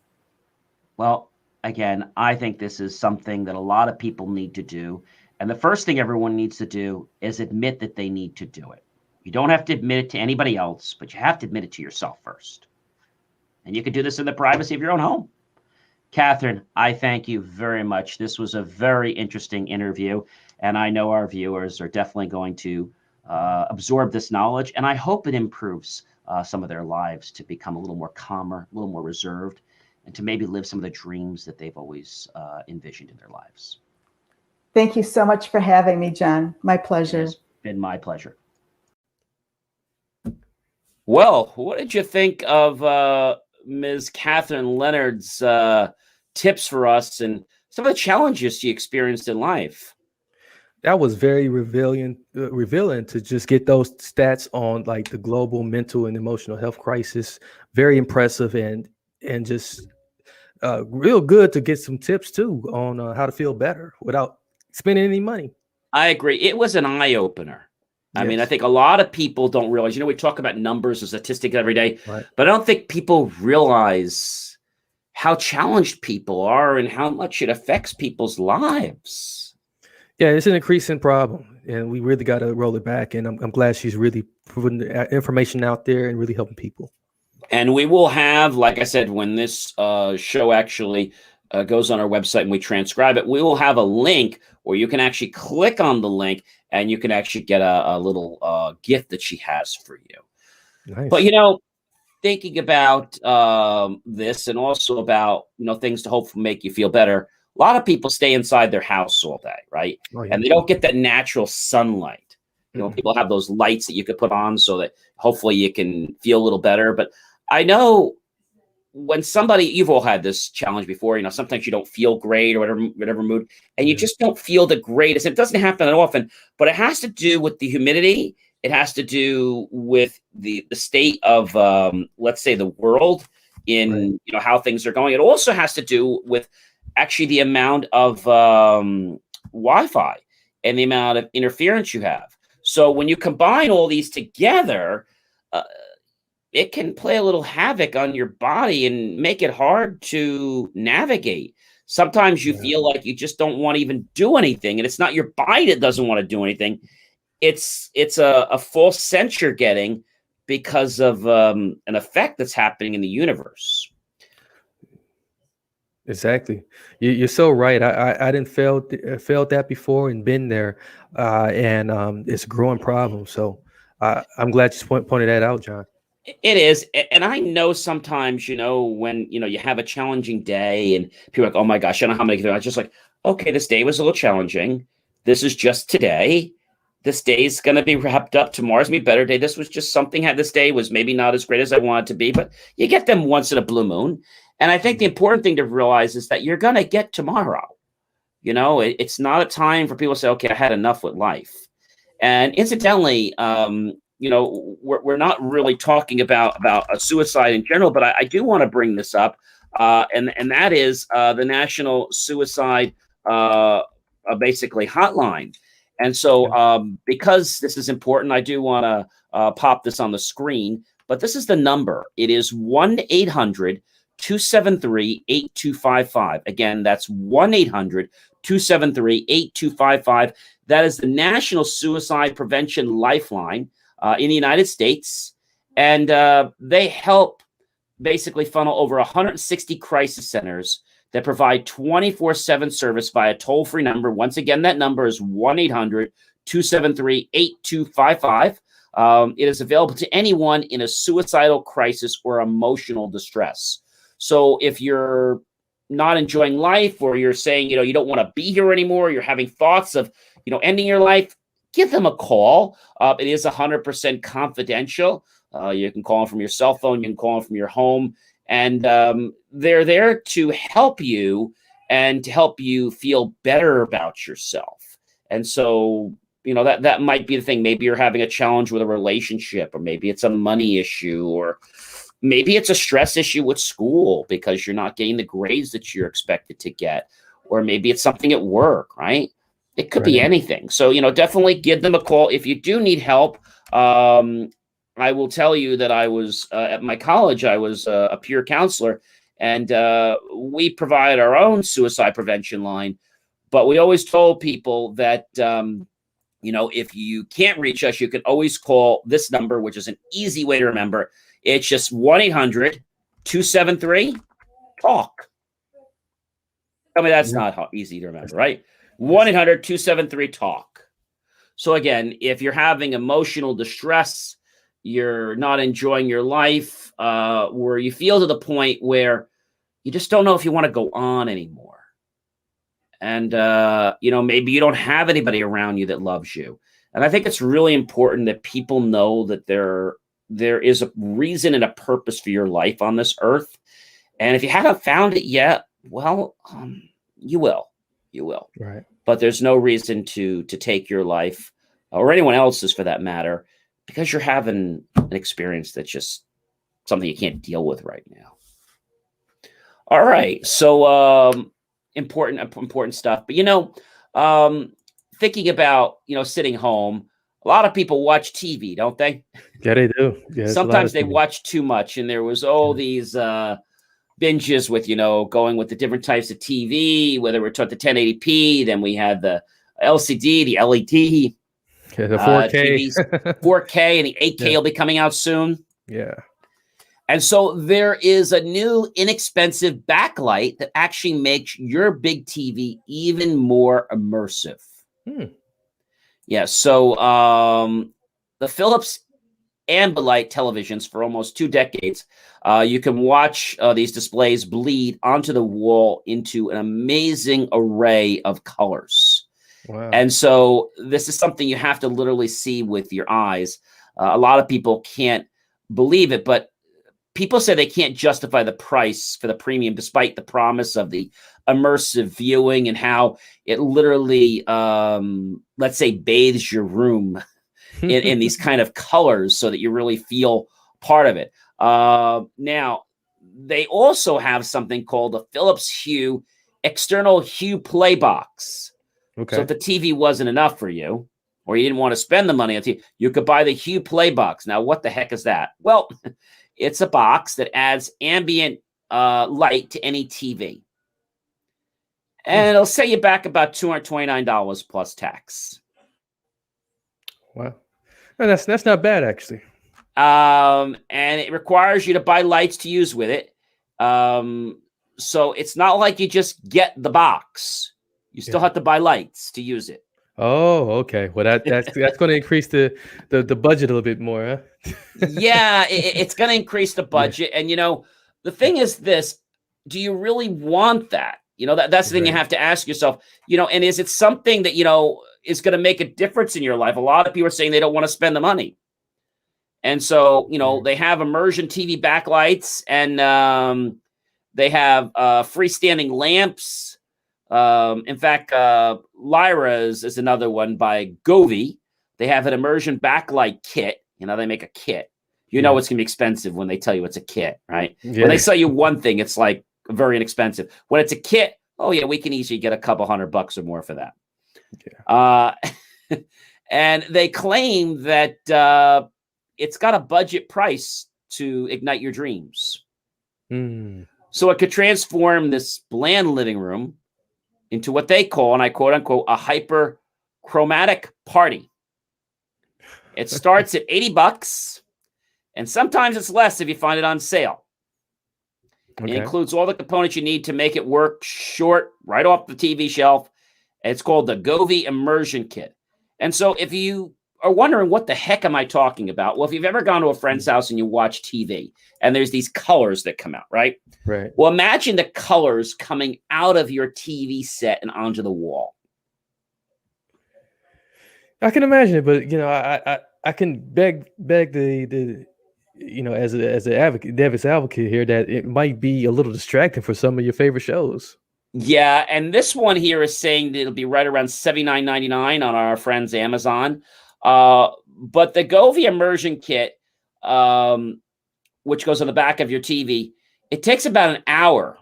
Well, again, I think this is something that a lot of people need to do. And the first thing everyone needs to do is admit that they need to do it. You don't have to admit it to anybody else, but you have to admit it to yourself first. And you can do this in the privacy of your own home. Catherine, I thank you very much. This was a very interesting interview, and I know our viewers are definitely going to absorb this knowledge, and I hope it improves some of their lives to become a little more calmer, a little more reserved, and to maybe live some of the dreams that they've always envisioned in their lives. Thank you so much for having me, John. My pleasure. It's been my pleasure. Well, what did you think of Ms. Catherine Leonard's tips for us and some of the challenges she experienced in life? That was very revealing to just get those stats on like the global mental and emotional health crisis. Very impressive and just real good to get some tips too on how to feel better without spending any money. I agree. It was an eye opener. I mean, I think a lot of people don't realize, we talk about numbers and statistics every day, right, but I don't think people realize how challenged people are and how much it affects people's lives. Yeah, it's an increasing problem, and we really got to roll it back. And I'm glad she's really putting the information out there and really helping people. And we will have, like I said, when this show actually goes on our website and we transcribe it, we will have a link where you can actually click on the link and you can actually get a little gift that she has for you. Nice. But, thinking about this and also about, things to hopefully make you feel better, a lot of people stay inside their house all day, right? Oh, yeah. And they don't get that natural sunlight. People have those lights that you could put on so that hopefully you can feel a little better. But I know when you've all had this challenge before, sometimes you don't feel great or whatever mood, and you just don't feel the greatest. It doesn't happen that often, but it has to do with the humidity. It has to do with the state of, let's say, the world in, right, how things are going. It also has to do with actually the amount of Wi-Fi and the amount of interference you have. So when you combine all these together, it can play a little havoc on your body and make it hard to navigate. Sometimes you feel like you just don't want to even do anything, and it's not your body that doesn't want to do anything. It's a false sense you're getting because of an effect that's happening in the universe. Exactly. You're so right. I didn't felt that before and been there, and it's a growing problem. So I'm glad you pointed that out, John. It is. And I know sometimes, when, you have a challenging day and people are like, oh my gosh, I don't know how many. I was just like, okay, this day was a little challenging. This is just today. This day is going to be wrapped up. Tomorrow's going to be a better day. This was just something. This day was maybe not as great as I wanted to be, but you get them once in a blue moon. And I think the important thing to realize is that you're going to get tomorrow. It's not a time for people to say, okay, I had enough with life. And incidentally, we're not really talking about a suicide in general, but I do want to bring this up. And that is the National Suicide basically hotline. And so because this is important, I do want to pop this on the screen, but this is the number. It is 1-800-273-8255. Again, that's 1-800-273-8255. That is the National Suicide Prevention Lifeline in the United States. And they help basically funnel over 160 crisis centers that provide 24/7 service via toll-free number. Once again, that number is 1-800-273-8255. It is available to anyone in a suicidal crisis or emotional distress. So if you're not enjoying life, or you're saying, you don't want to be here anymore, you're having thoughts of, ending your life, give them a call. It is 100% confidential. You can call them from your cell phone. You can call them from your home. And they're there to help you and to help you feel better about yourself. And so, that might be the thing. Maybe you're having a challenge with a relationship, or maybe it's a money issue, or maybe it's a stress issue with school because you're not getting the grades that you're expected to get, or maybe it's something at work, right? It could be anything. So, definitely give them a call. If you do need help, I will tell you that I was at my college, I was a peer counselor, and we provide our own suicide prevention line. But we always told people that, if you can't reach us, you can always call this number, which is an easy way to remember. It's just 1-800-273-TALK. Tell me that's not easy to remember, right? 1-800-273-TALK. So again, if you're having emotional distress, you're not enjoying your life, where you feel to the point where you just don't know if you want to go on anymore. And, maybe you don't have anybody around you that loves you. And I think it's really important that people know that there is a reason and a purpose for your life on this earth. And if you haven't found it yet, well, you will. Right. But there's no reason to take your life, or anyone else's for that matter, because you're having an experience that's just something you can't deal with right now. All right. So important stuff. But, thinking about, sitting home, a lot of people watch TV, don't they? Yeah, they do. Yeah, sometimes they watch too much. And there was these binges with, going with the different types of TV, whether we're talking the 1080p, then we had the LCD, the LED. Yeah, the 4K. TVs, 4K, and the 8K will be coming out soon. Yeah. And so there is a new inexpensive backlight that actually makes your big TV even more immersive. Yeah. So the Phillips Ambilight televisions for almost 2 decades, you can watch these displays bleed onto the wall into an amazing array of colors. Wow. And so this is something you have to literally see with your eyes. A lot of people can't believe it, but people say they can't justify the price for the premium, despite the promise of the immersive viewing and how it literally, let's say, bathes your room in these kind of colors so that you really feel part of it. Now, they also have something called a Philips Hue external Hue play box. Okay. So if the TV wasn't enough for you, or you didn't want to spend the money on TV, you could buy the Hue play box. Now, what the heck is that? Well, it's a box that adds ambient light to any TV. And it'll set you back about $229 plus tax. Wow. No, that's not bad, actually. And it requires you to buy lights to use with it. So it's not like you just get the box. You still have to buy lights to use it. Oh, okay. Well, that's going to increase the budget a little bit more, huh? Yeah, it's going to increase the budget. Yeah. And, the thing is this, do you really want that? That's the thing you have to ask yourself, and is it something that, is going to make a difference in your life? A lot of people are saying they don't want to spend the money. And so, they have immersion TV backlights, and they have freestanding lamps. In fact, Lyra's is another one by Govee. They have an immersion backlight kit. They make a kit. It's going to be expensive when they tell you it's a kit, right? Yeah. When they sell you one thing, it's like very inexpensive. When it's a kit, oh yeah, we can easily get a couple $100 or more for that. Uh, and they claim that it's got a budget price to ignite your dreams. So it could transform this bland living room into what they call, and I quote unquote, a hyper-chromatic party. It starts at $80, and sometimes it's less if you find it on sale. Okay. It includes all the components you need to make it work right off the TV shelf. It's called the Govee Immersion Kit. And so if you are wondering what the heck am I talking about? Well, if you've ever gone to a friend's house and you watch TV and there's these colors that come out, right? Right. Well, imagine the colors coming out of your TV set and onto the wall. I can imagine it, but I can beg the as an advocate, Davis advocate here, that it might be a little distracting for some of your favorite shows. Yeah, and this one here is saying that it'll be right around $79.99 on our friends Amazon. But the Govee Immersion Kit, which goes on the back of your TV, it takes about an hour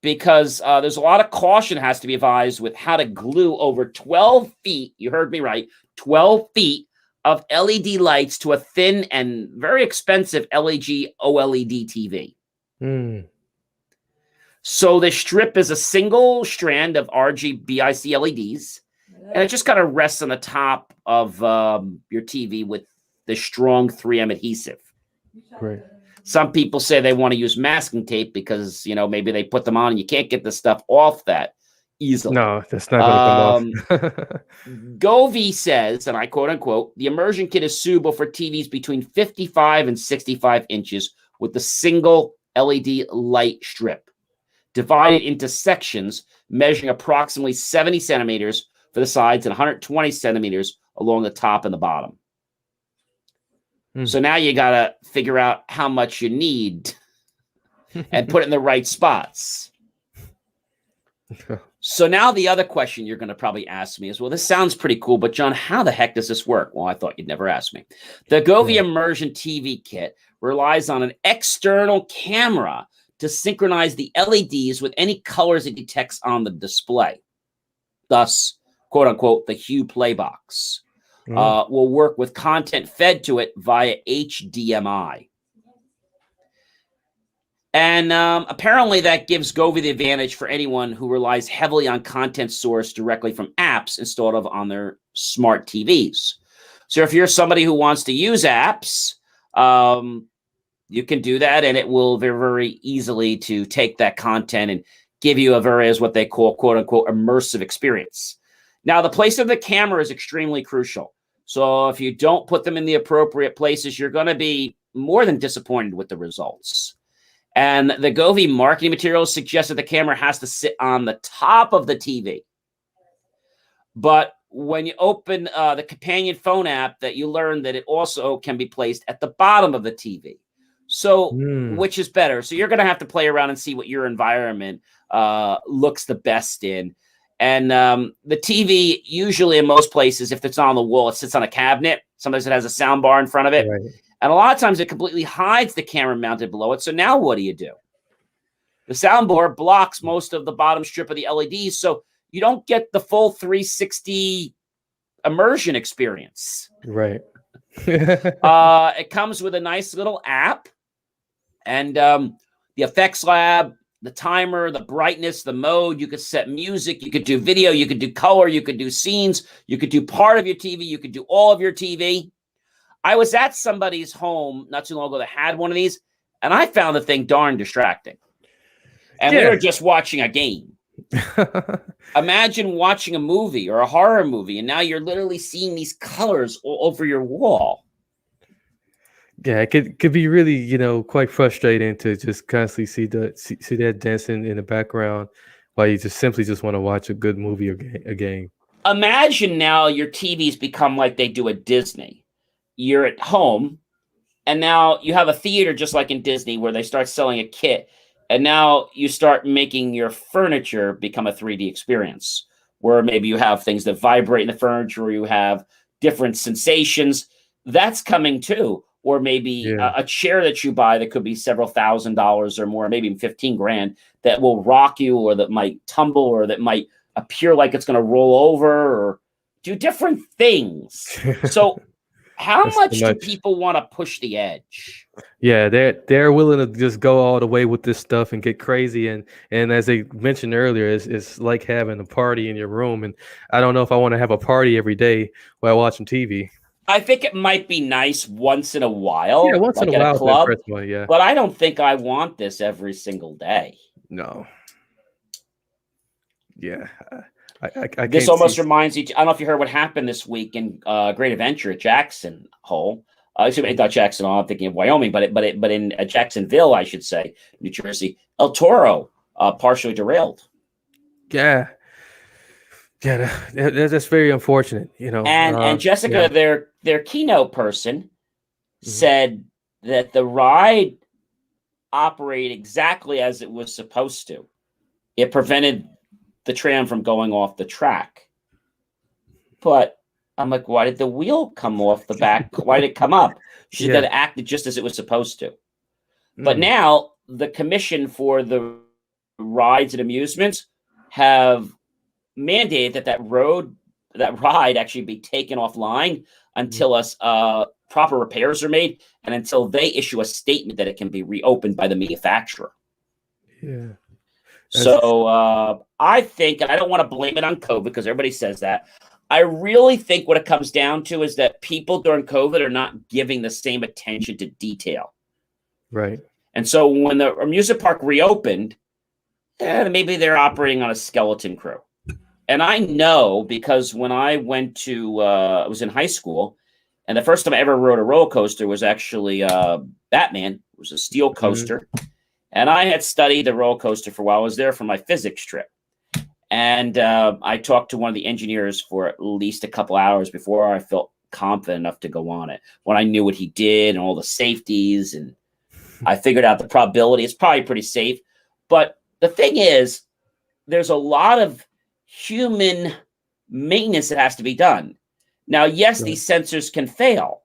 because there's a lot of caution has to be advised with how to glue over 12 feet, you heard me right, 12 feet of LED lights to a thin and very expensive LG OLED TV. So the strip is a single strand of RGBIC LEDs, and it just kind of rests on the top of your TV with the strong 3M adhesive. Great. Some people say they want to use masking tape because, maybe they put them on and you can't get the stuff off that easily. No, that's not going to come off. Govee says, and I quote unquote, the immersion kit is suitable for TVs between 55 and 65 inches with the single LED light strip, divided into sections measuring approximately 70 centimeters for the sides and 120 centimeters along the top and the bottom. So now you got to figure out how much you need and put it in the right spots. So now the other question you're going to probably ask me is, well, this sounds pretty cool, but John, how the heck does this work? Well, I thought you'd never ask me. The Govee Immersion TV Kit relies on an external camera to synchronize the LEDs with any colors it detects on the display. Thus, quote unquote, the hue play box will work with content fed to it via HDMI. And apparently that gives Govee the advantage for anyone who relies heavily on content sourced directly from apps installed on their smart TVs. So if you're somebody who wants to use apps, you can do that, and it will very, very easily to take that content and give you as what they call, quote unquote, immersive experience. Now, the place of the camera is extremely crucial. So if you don't put them in the appropriate places, you're going to be more than disappointed with the results. And the Govee marketing materials suggest that the camera has to sit on the top of the TV. But when you open the companion phone app, that you learn that it also can be placed at the bottom of the TV. So which is better? So you're going to have to play around and see what your environment looks the best in. And the TV, usually in most places, if it's not on the wall, it sits on a cabinet. Sometimes it has a sound bar in front of it. Right. And a lot of times it completely hides the camera mounted below it. So now what do? The soundboard blocks most of the bottom strip of the LEDs. So you don't get the full 360 immersion experience. Right. It comes with a nice little app. And the effects lab, the timer, the brightness, the mode, you could set music, you could do video, you could do color, you could do scenes, you could do part of your TV, you could do all of your TV. I was at somebody's home not too long ago that had one of these, and I found the thing darn distracting. And we were just watching a game. Imagine watching a movie or a horror movie, and now you're literally seeing these colors all over your wall. Yeah, it could be really, quite frustrating to just constantly see that dancing in the background while you just simply want to watch a good movie or a game. Imagine now your TVs become like they do at Disney. You're at home, and now you have a theater just like in Disney where they start selling a kit, and now you start making your furniture become a 3D experience, where maybe you have things that vibrate in the furniture, or you have different sensations. That's coming too. Or maybe a chair that you buy that could be several $1,000s or more, maybe even $15,000, that will rock you, or that might tumble, or that might appear like it's going to roll over or do different things. So how much do people want to push the edge? Yeah, they're willing to just go all the way with this stuff and get crazy. And as they mentioned earlier, it's like having a party in your room. And I don't know if I want to have a party every day while watching TV. I think it might be nice once in a while. Yeah, once in a at while, a club, yeah. But I don't think I want this every single day. No. Yeah. I this almost reminds you. I don't know if you heard what happened this week in Great Adventure at Jackson Hole. Excuse me, not Jackson Hole. I'm thinking of Wyoming, but in Jacksonville, I should say, New Jersey. El Toro partially derailed. Yeah. Yeah, that's very unfortunate, you know. And Jessica, their keynote person, said that the ride operated exactly as it was supposed to. It prevented the tram from going off the track. But I'm like, why did the wheel come off the back? Why did it come up? She said that it acted just as it was supposed to. But now the commission for the rides and amusements have mandated that ride actually be taken offline until proper repairs are made and until they issue a statement that it can be reopened by the manufacturer. Yeah. So I think, and I don't want to blame it on COVID because everybody says that. I really think what it comes down to is that people during COVID are not giving the same attention to detail. Right. And so when the amusement park reopened, maybe they're operating on a skeleton crew. And I know because when I went to, I was in high school, and the first time I ever rode a roller coaster was actually Batman. It was a steel coaster. And I had studied the roller coaster for a while. I was there for my physics trip. And I talked to one of the engineers for at least a couple hours before I felt confident enough to go on it. When I knew what he did and all the safeties, and I figured out the probability. It's probably pretty safe. But the thing is, there's a lot of human maintenance that has to be done. Now, yes, these sensors can fail.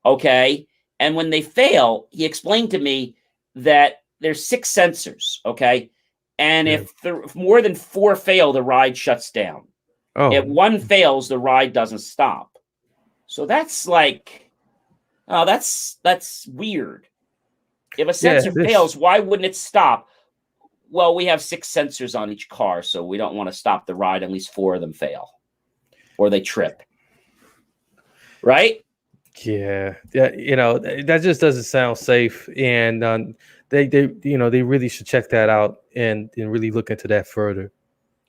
Okay. And when they fail, he explained to me that there's 6 sensors. Okay. And if more than 4 fail, the ride shuts down. If 1 fails, the ride doesn't stop. So that's like, that's weird. If a sensor fails, why wouldn't it stop? Well, we have 6 sensors on each car, so we don't want to stop the ride. At least 4 of them fail or they trip. Right? Yeah. You know, that just doesn't sound safe. And they really should check that out and really look into that further.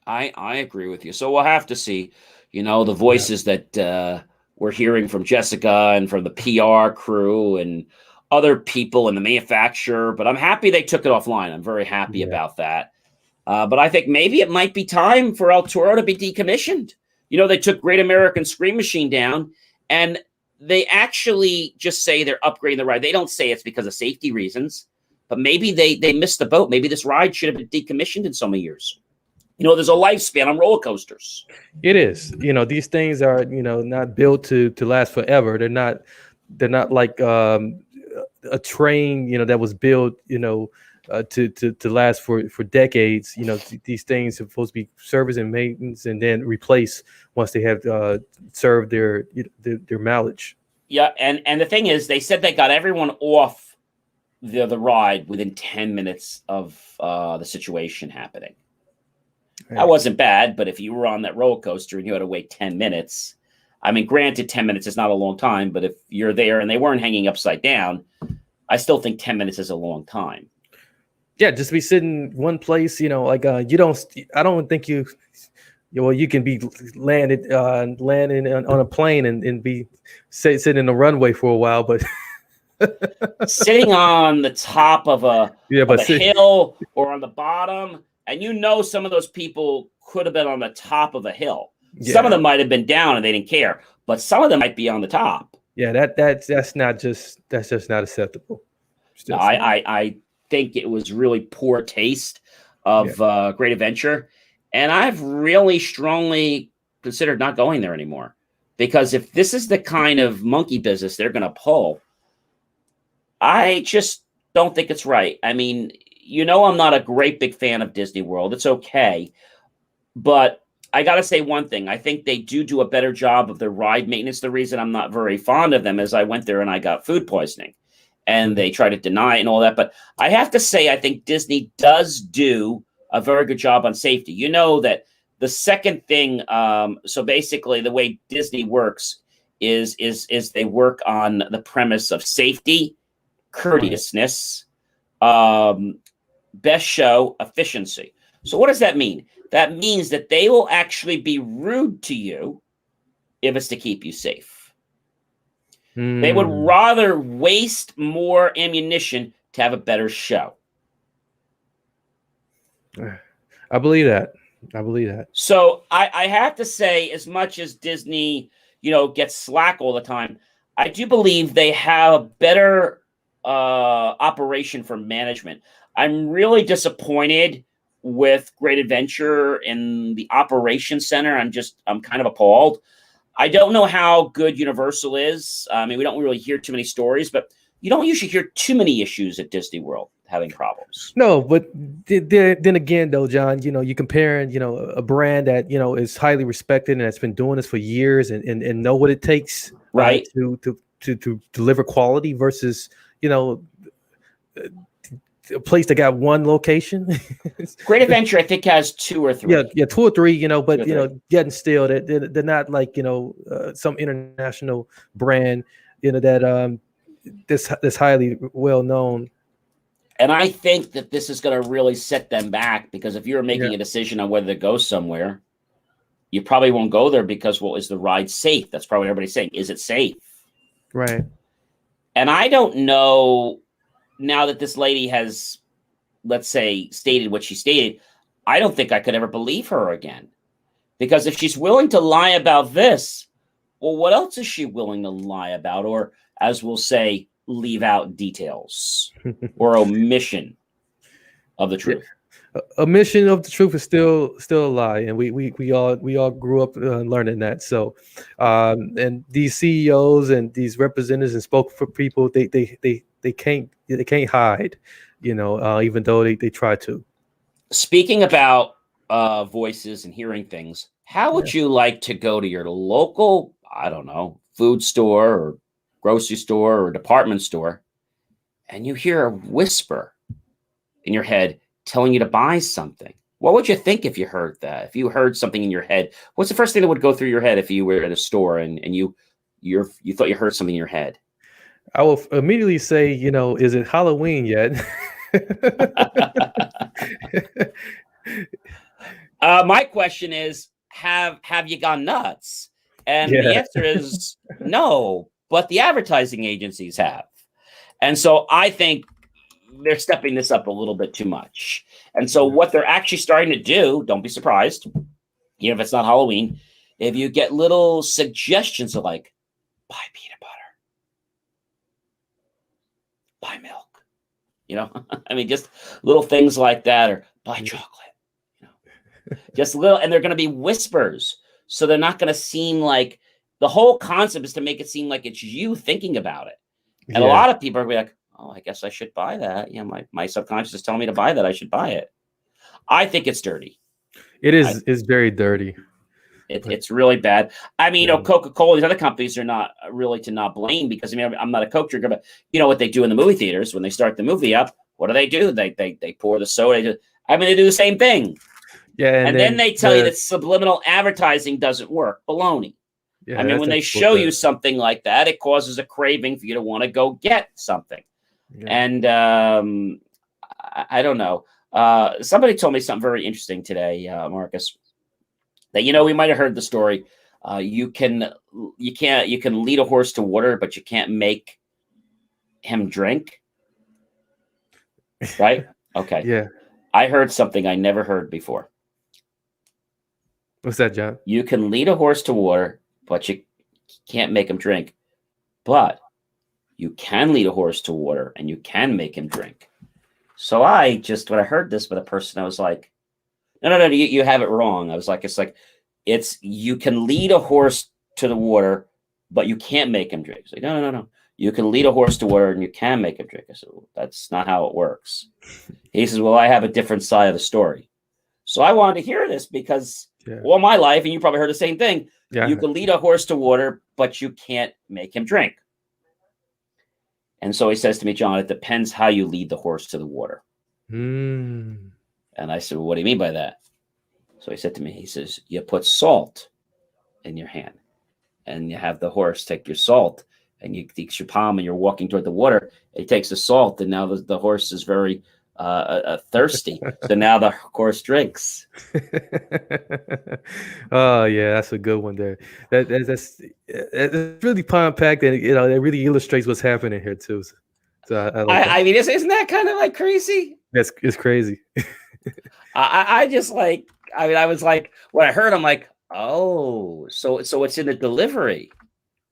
I agree with you. So we'll have to see, the voices that we're hearing from Jessica and from the PR crew and other people in the manufacturer. But I'm happy they took it offline. I'm very happy about that. But I think maybe it might be time for El Toro to be decommissioned. They took Great American Scream Machine down, and they actually just say they're upgrading the ride. They don't say it's because of safety reasons. But maybe they missed the boat. Maybe this ride should have been decommissioned in so many years. There's a lifespan on roller coasters. It is. These things are, not built to last forever. They're not like a train, that was built, to last for decades. These things are supposed to be service and maintenance and then replaced once they have served their mileage. Yeah, and the thing is, they said they got everyone off the ride within 10 minutes of the situation happening. That wasn't bad, but if you were on that roller coaster and you had to wait 10 minutes, I mean, granted, 10 minutes is not a long time, but if you're there and they weren't hanging upside down, I still think 10 minutes is a long time. Yeah, just be sitting one place, I don't think you can be landing on a plane and be sitting in the runway for a while, but sitting on the top of a hill or on the bottom, and some of those people could have been on the top of a hill. Yeah. Some of them might have been down and they didn't care, but some of them might be on the top. Yeah, that's just not acceptable. No, I think it was really poor taste of Great Adventure, and I've really strongly considered not going there anymore, because if this is the kind of monkey business they're going to pull, I just don't think it's right. I mean, I'm not a great big fan of Disney World. It's okay. But I got to say one thing. I think they do a better job of their ride maintenance. The reason I'm not very fond of them is I went there and I got food poisoning, and they try to deny it and all that. But I have to say, I think Disney does do a very good job on safety. You know that the second thing, so basically the way Disney works is they work on the premise of safety, courteousness, best show, efficiency. So what does that mean? That means that they will actually be rude to you if it's to keep you safe. They would rather waste more ammunition to have a better show. I believe that. I believe that. So I have to say, as much as Disney, gets slack all the time, I do believe they have a better operation for management. I'm really disappointed with Great Adventure in the operations center. I'm kind of appalled. I don't know how good Universal is. I mean, we don't really hear too many stories, but you don't usually hear too many issues at Disney World having problems. No, but then again, though, John, you're comparing, a brand that, is highly respected and that's been doing this for years and know what it takes, right, to deliver quality versus, a place that got one location. Great Adventure, I think, has 2 or 3. Yeah, 2 or 3. But getting still, they're not like some international brand, that this highly well known. And I think that this is going to really set them back, because if you're making a decision on whether to go somewhere, you probably won't go there because, well, is the ride safe? That's probably what everybody's saying. Is it safe? Right. And I don't know. Now that this lady has, let's say, stated what she stated, I don't think I could ever believe her again. Because if she's willing to lie about this, well, what else is she willing to lie about? Or, as we'll say, leave out details or omission of the truth. Omission of the truth is still a lie, and we all grew up learning that. So, and these CEOs and these representatives and spoke for people, they can't hide, even though they try to. Speaking about voices and hearing things, how would you like to go to your local, I don't know, food store or grocery store or department store, and you hear a whisper in your head telling you to buy something? What would you think if you heard that? If you heard something in your head, what's the first thing that would go through your head if you were at a store and you thought you heard something in your head? I will immediately say, is it Halloween yet? My question is, have you gone nuts? And the answer is no, but the advertising agencies have. And so I think they're stepping this up a little bit too much. And so what they're actually starting to do, don't be surprised, if it's not Halloween, if you get little suggestions of like, buy peanut butter, buy milk, I mean, just little things like that, or buy chocolate, just little, and they're going to be whispers. So they're not going to seem like, the whole concept is to make it seem like it's you thinking about it. And a lot of people are going to be like, oh, I guess I should buy that. My subconscious is telling me to buy that. I should buy it. I think it's dirty. It is. It's very dirty. It's really bad. I mean, Coca-Cola, these other companies are not really to not blame, because I'm not a Coke drinker, but what they do in the movie theaters when they start the movie up, what do? They pour the soda. They do the same thing. Yeah, and then they tell you that subliminal advertising doesn't work. Baloney. Yeah, when they show you something like that, it causes a craving for you to want to go get something. Yeah. And I don't know. Somebody told me something very interesting today, Marcus, that we might have heard the story. You can lead a horse to water, but you can't make him drink. Right? Okay. Yeah. I heard something I never heard before. What's that, John? You can lead a horse to water, but you can't make him drink. But you can lead a horse to water and you can make him drink. So when I heard this with a person, I was like, no, you have it wrong. I was like, it's you can lead a horse to the water, but you can't make him drink. It's like, no. You can lead a horse to water and you can make him drink. I said, well, that's not how it works. He says, well, I have a different side of the story. So I wanted to hear this because Yeah. all my life, and you probably heard the same thing. Yeah. You can lead a horse to water, but you can't make him drink. And so he says to me, John, it depends how you lead the horse to the water. Mm. And I said, well, what do you mean by that? So he said to me, he says, you put salt in your hand and you have the horse take your salt and you take your palm and you're walking toward the water. It takes the salt and now the horse is very thirsty. So now the horse drinks. Oh yeah, that's a good one there. That's really compact, and it really illustrates what's happening here too. So I like that. I mean, isn't that kind of like crazy? It's crazy. I just like, I mean, I was like, when I heard, I'm like, oh, so it's in the delivery.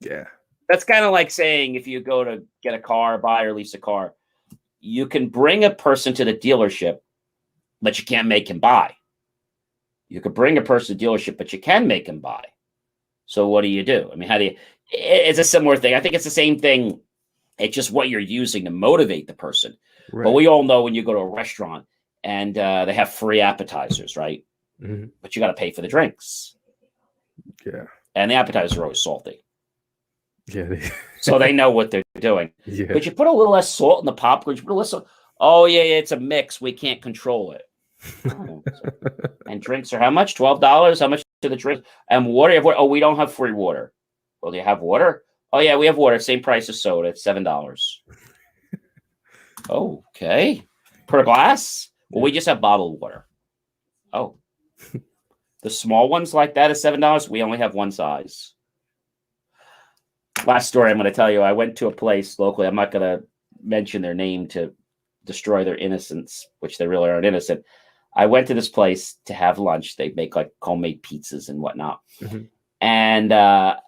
Yeah. That's kind of like saying if you go to get a car, buy or lease a car, you can bring a person to the dealership, but you can't make him buy. You could bring a person to the dealership, but you can make him buy. So what do you do? I mean, how do you? It's a similar thing. I think it's the same thing. It's just what you're using to motivate the person. Right. But we all know when you go to a restaurant and they have free appetizers, right? Mm-hmm. But you got to pay for the drinks. Yeah. And the appetizers are always salty. Yeah. So they know what they're doing. Yeah. Could you put a little less salt in the popcorn? Could you put a little salt? Oh, yeah, it's a mix. We can't control it. Oh, and drinks are how much? $12? How much to the drink? And water? Oh, we don't have free water. Well, do you have water? Oh, yeah, we have water. Same price as soda. It's $7. Okay. Per glass? Well, we just have bottled water. Oh. The small ones like that is $7. We only have one size. Last story I'm going to tell you. I went to a place locally. I'm not going to mention their name to destroy their innocence, which they really aren't innocent. I went to this place to have lunch. They make like homemade pizzas and whatnot. Mm-hmm. And I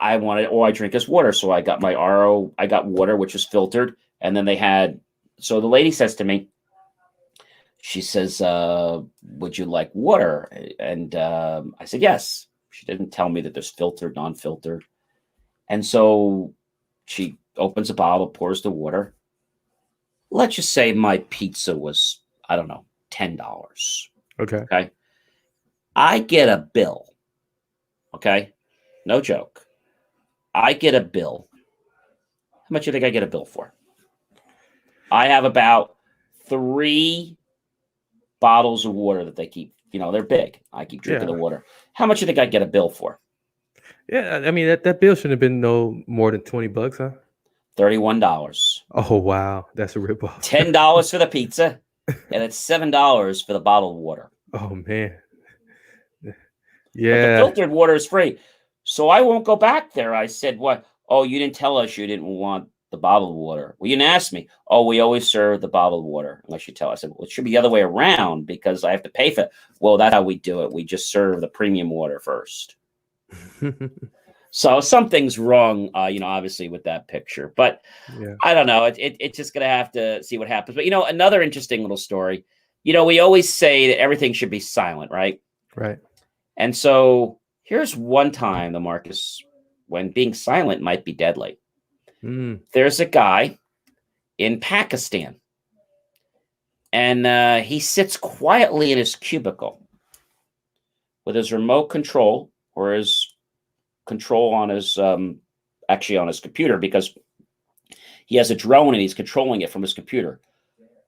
wanted, I drink this water. So I got my RO, I got water, which was filtered. And then they had, so the lady says to me, she says, would you like water? And I said, yes. She didn't tell me that there's filtered, non-filtered. And so she opens a bottle, pours the water. Let's just say my pizza was, I don't know, $10. Okay. I get a bill. Okay. No joke. I get a bill. How much do you think I get a bill for? I have about 3 bottles of water that they keep, they're big. I keep drinking the water. How much do you think I get a bill for? Yeah, I mean that bill shouldn't have been no more than $20, huh? $31. Oh wow, that's a ripoff. $10 for the pizza, and it's $7 for the bottled water. Oh man. Yeah. But the filtered water is free. So I won't go back there. I said, what? Oh, you didn't tell us you didn't want the bottled water. Well, you didn't ask me. Oh, we always serve the bottled water unless you tell. I said, well, it should be the other way around because I have to pay for it. Well, that's how we do it. We just serve the premium water first. So something's wrong, obviously with that picture, but I don't know. It's just going to have to see what happens. But, another interesting little story, we always say that everything should be silent, right? Right. And so here's one time, the Marcus, when being silent might be deadly. There's a guy in Pakistan and he sits quietly in his cubicle with his remote control or his control on his actually on his computer because he has a drone and he's controlling it from his computer.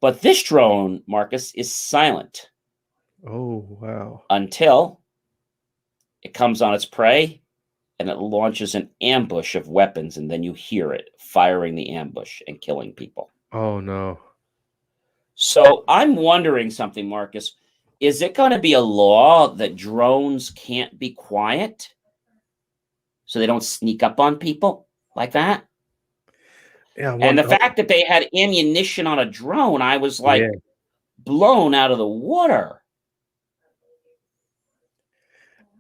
But this drone, Marcus, is silent. Oh, wow. Until it comes on its prey and it launches an ambush of weapons, and then you hear it firing the ambush and killing people. Oh, no. So I'm wondering something, Marcus. Is it going to be a law that drones can't be quiet so they don't sneak up on people like that? Yeah, and the fact that they had ammunition on a drone, I was like blown out of the water.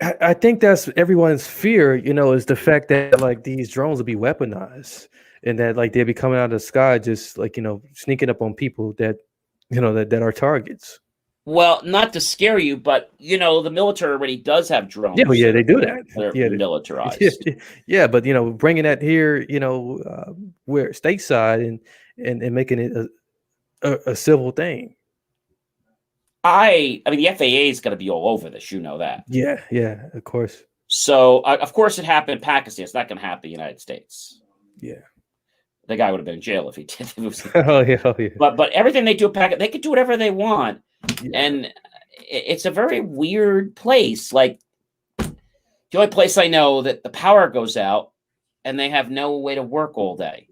I think that's everyone's fear, is the fact that like these drones will be weaponized and that like they'll be coming out of the sky just like, sneaking up on people that, that are targets. Well, not to scare you, but the military already does have drones. Yeah, they do that. They're militarized. Yeah, but bringing that here, where stateside and making it a civil thing. I mean, the FAA is going to be all over this. You know that. Yeah, yeah, of course. So, of course, it happened in Pakistan. It's not going to happen in the United States. Yeah. The guy would have been in jail if he did. Oh yeah, oh yeah. But everything they do in Pakistan, they could do whatever they want. Yeah. And it's a very weird place. Like, the only place I know that the power goes out and they have no way to work all day.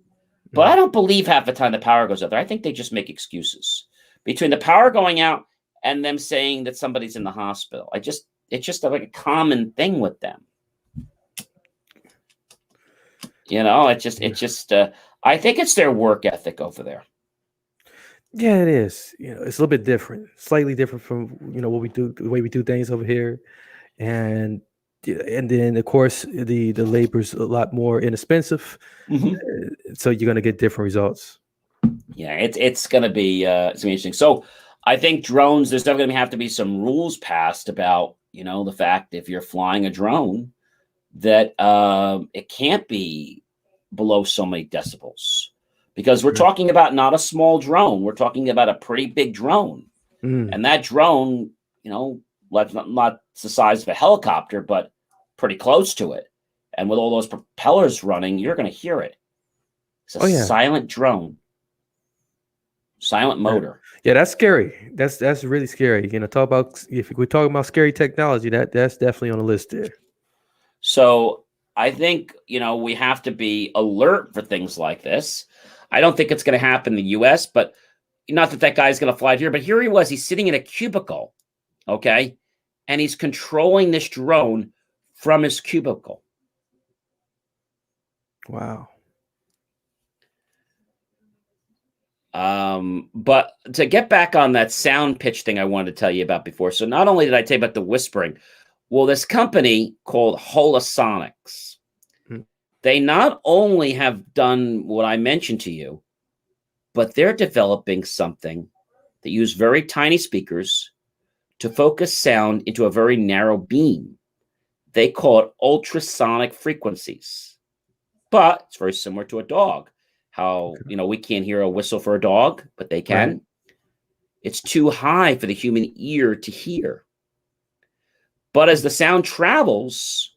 But I don't believe half the time the power goes out there. I think they just make excuses between the power going out and them saying that somebody's in the hospital. It's just like a common thing with them. You know, I think it's their work ethic over there. Yeah, it is. You know, it's a little bit different, slightly different from what we do, the way we do things over here, and then of course the labor's a lot more inexpensive, so you're gonna get different results. Yeah, it's gonna be interesting. So I think drones, there's definitely gonna have to be some rules passed about the fact if you're flying a drone that it can't be below so many decibels. Because we're talking about not a small drone. We're talking about a pretty big drone. And that drone, not the size of a helicopter, but pretty close to it. And with all those propellers running, you're going to hear it. It's a silent drone. Silent motor. Yeah, that's scary. That's really scary. If we're talking about scary technology, that's definitely on the list there. So I think, we have to be alert for things like this. I don't think it's going to happen in the U.S., but not that guy's going to fly here. But here he was. He's sitting in a cubicle, okay? And he's controlling this drone from his cubicle. Wow. But to get back on that sound pitch thing I wanted to tell you about before. So not only did I tell you about the whispering, well, this company called Holosonics, they not only have done what I mentioned to you, but they're developing something that use very tiny speakers to focus sound into a very narrow beam. They call it ultrasonic frequencies. But it's very similar to a dog. How, we can't hear a whistle for a dog, but they can. Right. It's too high for the human ear to hear. But as the sound travels,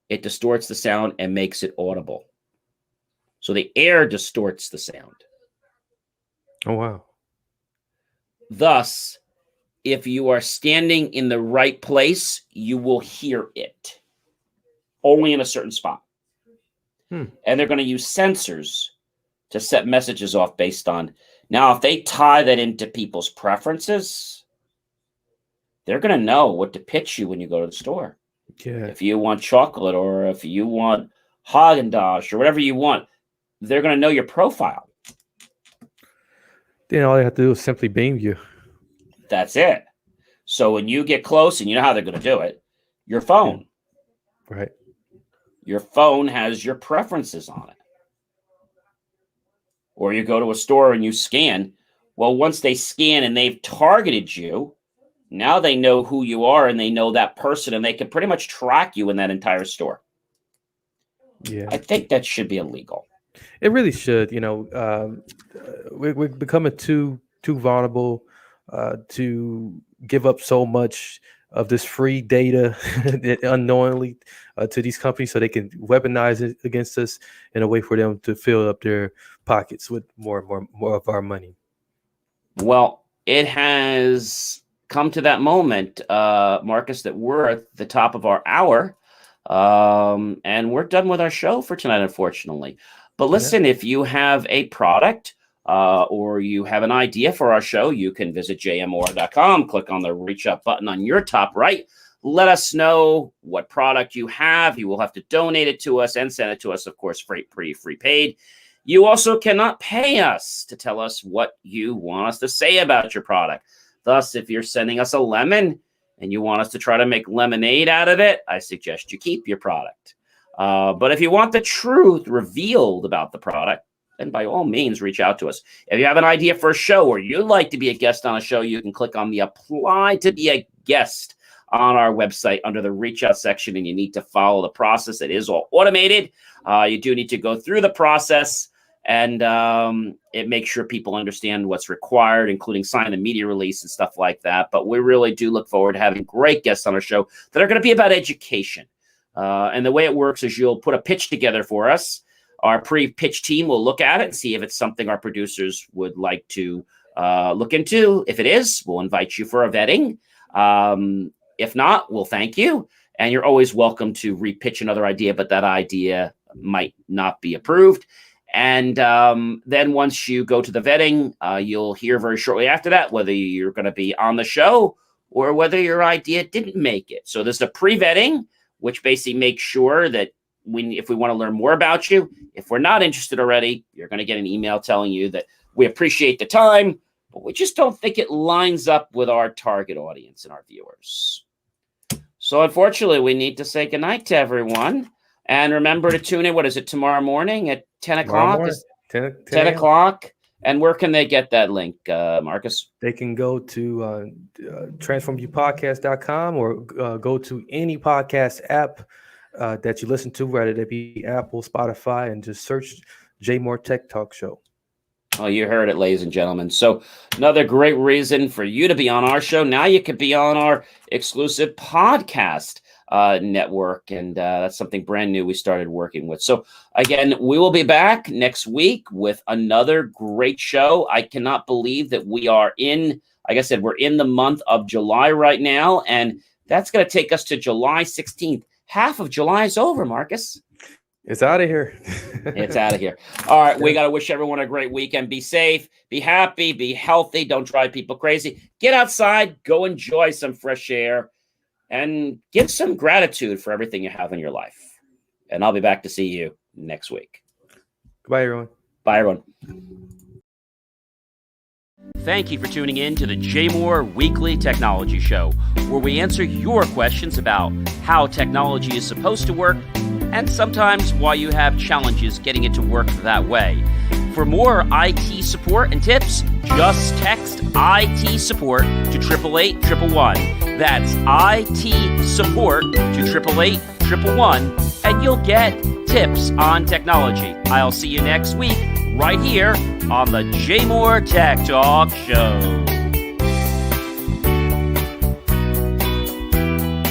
it distorts the sound and makes it audible. So the air distorts the sound. Oh, wow. Thus, if you are standing in the right place, you will hear it. Only in a certain spot. And they're going to use sensors to set messages off based on. Now, if they tie that into people's preferences, they're going to know what to pitch you when you go to the store. Yeah. If you want chocolate or if you want Haagen-Dazs or whatever you want, they're going to know your profile. Then all they have to do is simply beam you. That's it. So when you get close, and you know how they're going to do it, your phone. Yeah. Right. Your phone has your preferences on it. Or you go to a store and you scan. Well, once they scan and they've targeted you, now they know who you are and they know that person and they can pretty much track you in that entire store. Yeah. I think that should be illegal. It really should. We're becoming too vulnerable to give up so much of this free data unknowingly to these companies so they can weaponize it against us in a way for them to fill up their pockets with more of our money. Well, it has come to that moment, Marcus, that we're at the top of our hour, and we're done with our show for tonight, unfortunately. But listen, if you have a product or you have an idea for our show, you can visit jmor.com, click on the reach up button on your top right. Let us know what product you have. You will have to donate it to us and send it to us, of course, prepaid. You also cannot pay us to tell us what you want us to say about your product. Thus, if you're sending us a lemon and you want us to try to make lemonade out of it, I suggest you keep your product. But if you want the truth revealed about the product, then by all means, reach out to us. If you have an idea for a show or you'd like to be a guest on a show, you can click on the apply to be a guest on our website under the reach out section, and you need to follow the process. It is all automated. You do need to go through the process, and it makes sure people understand what's required, including signing the media release and stuff like that. But we really do look forward to having great guests on our show that are going to be about education. And the way it works is you'll put a pitch together for us. Our pre-pitch team will look at it and see if it's something our producers would like to look into. If it is, we'll invite you for a vetting. If not, we'll thank you. And you're always welcome to re-pitch another idea, but that idea might not be approved. And then once you go to the vetting, you'll hear very shortly after that whether you're going to be on the show or whether your idea didn't make it. So there's a pre-vetting, which basically makes sure that if we want to learn more about you, if we're not interested already, you're going to get an email telling you that we appreciate the time, but we just don't think it lines up with our target audience and our viewers. So unfortunately, we need to say goodnight to everyone. And remember to tune in. What is it, tomorrow morning at 10 o'clock? 10 o'clock. And where can they get that link, Marcus? They can go to transformyoupodcast.com or go to any podcast app that you listen to, whether it be Apple, Spotify, and just search J Moore Tech Talk Show. Oh, you heard it, ladies and gentlemen. So another great reason for you to be on our show. Now you could be on our exclusive podcast network. And that's something brand new we started working with. So again, we will be back next week with another great show. I cannot believe that we are like I said, we're in the month of July right now. And that's going to take us to July 16th. Half of July is over, Marcus. It's out of here. It's out of here. All right. We got to wish everyone a great weekend. Be safe, be happy, be healthy. Don't drive people crazy. Get outside, go enjoy some fresh air, and give some gratitude for everything you have in your life. And I'll be back to see you next week. Goodbye, everyone. Bye, everyone. Thank you for tuning in to the J Moore Weekly Technology Show, where we answer your questions about how technology is supposed to work and sometimes why you have challenges getting it to work that way. For more IT support and tips, just text IT support to 888-111. That's IT support to 888-111, and you'll get tips on technology. I'll see you next week right here on the J Moore Tech Talk Show.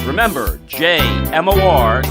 Remember, JMOR.com.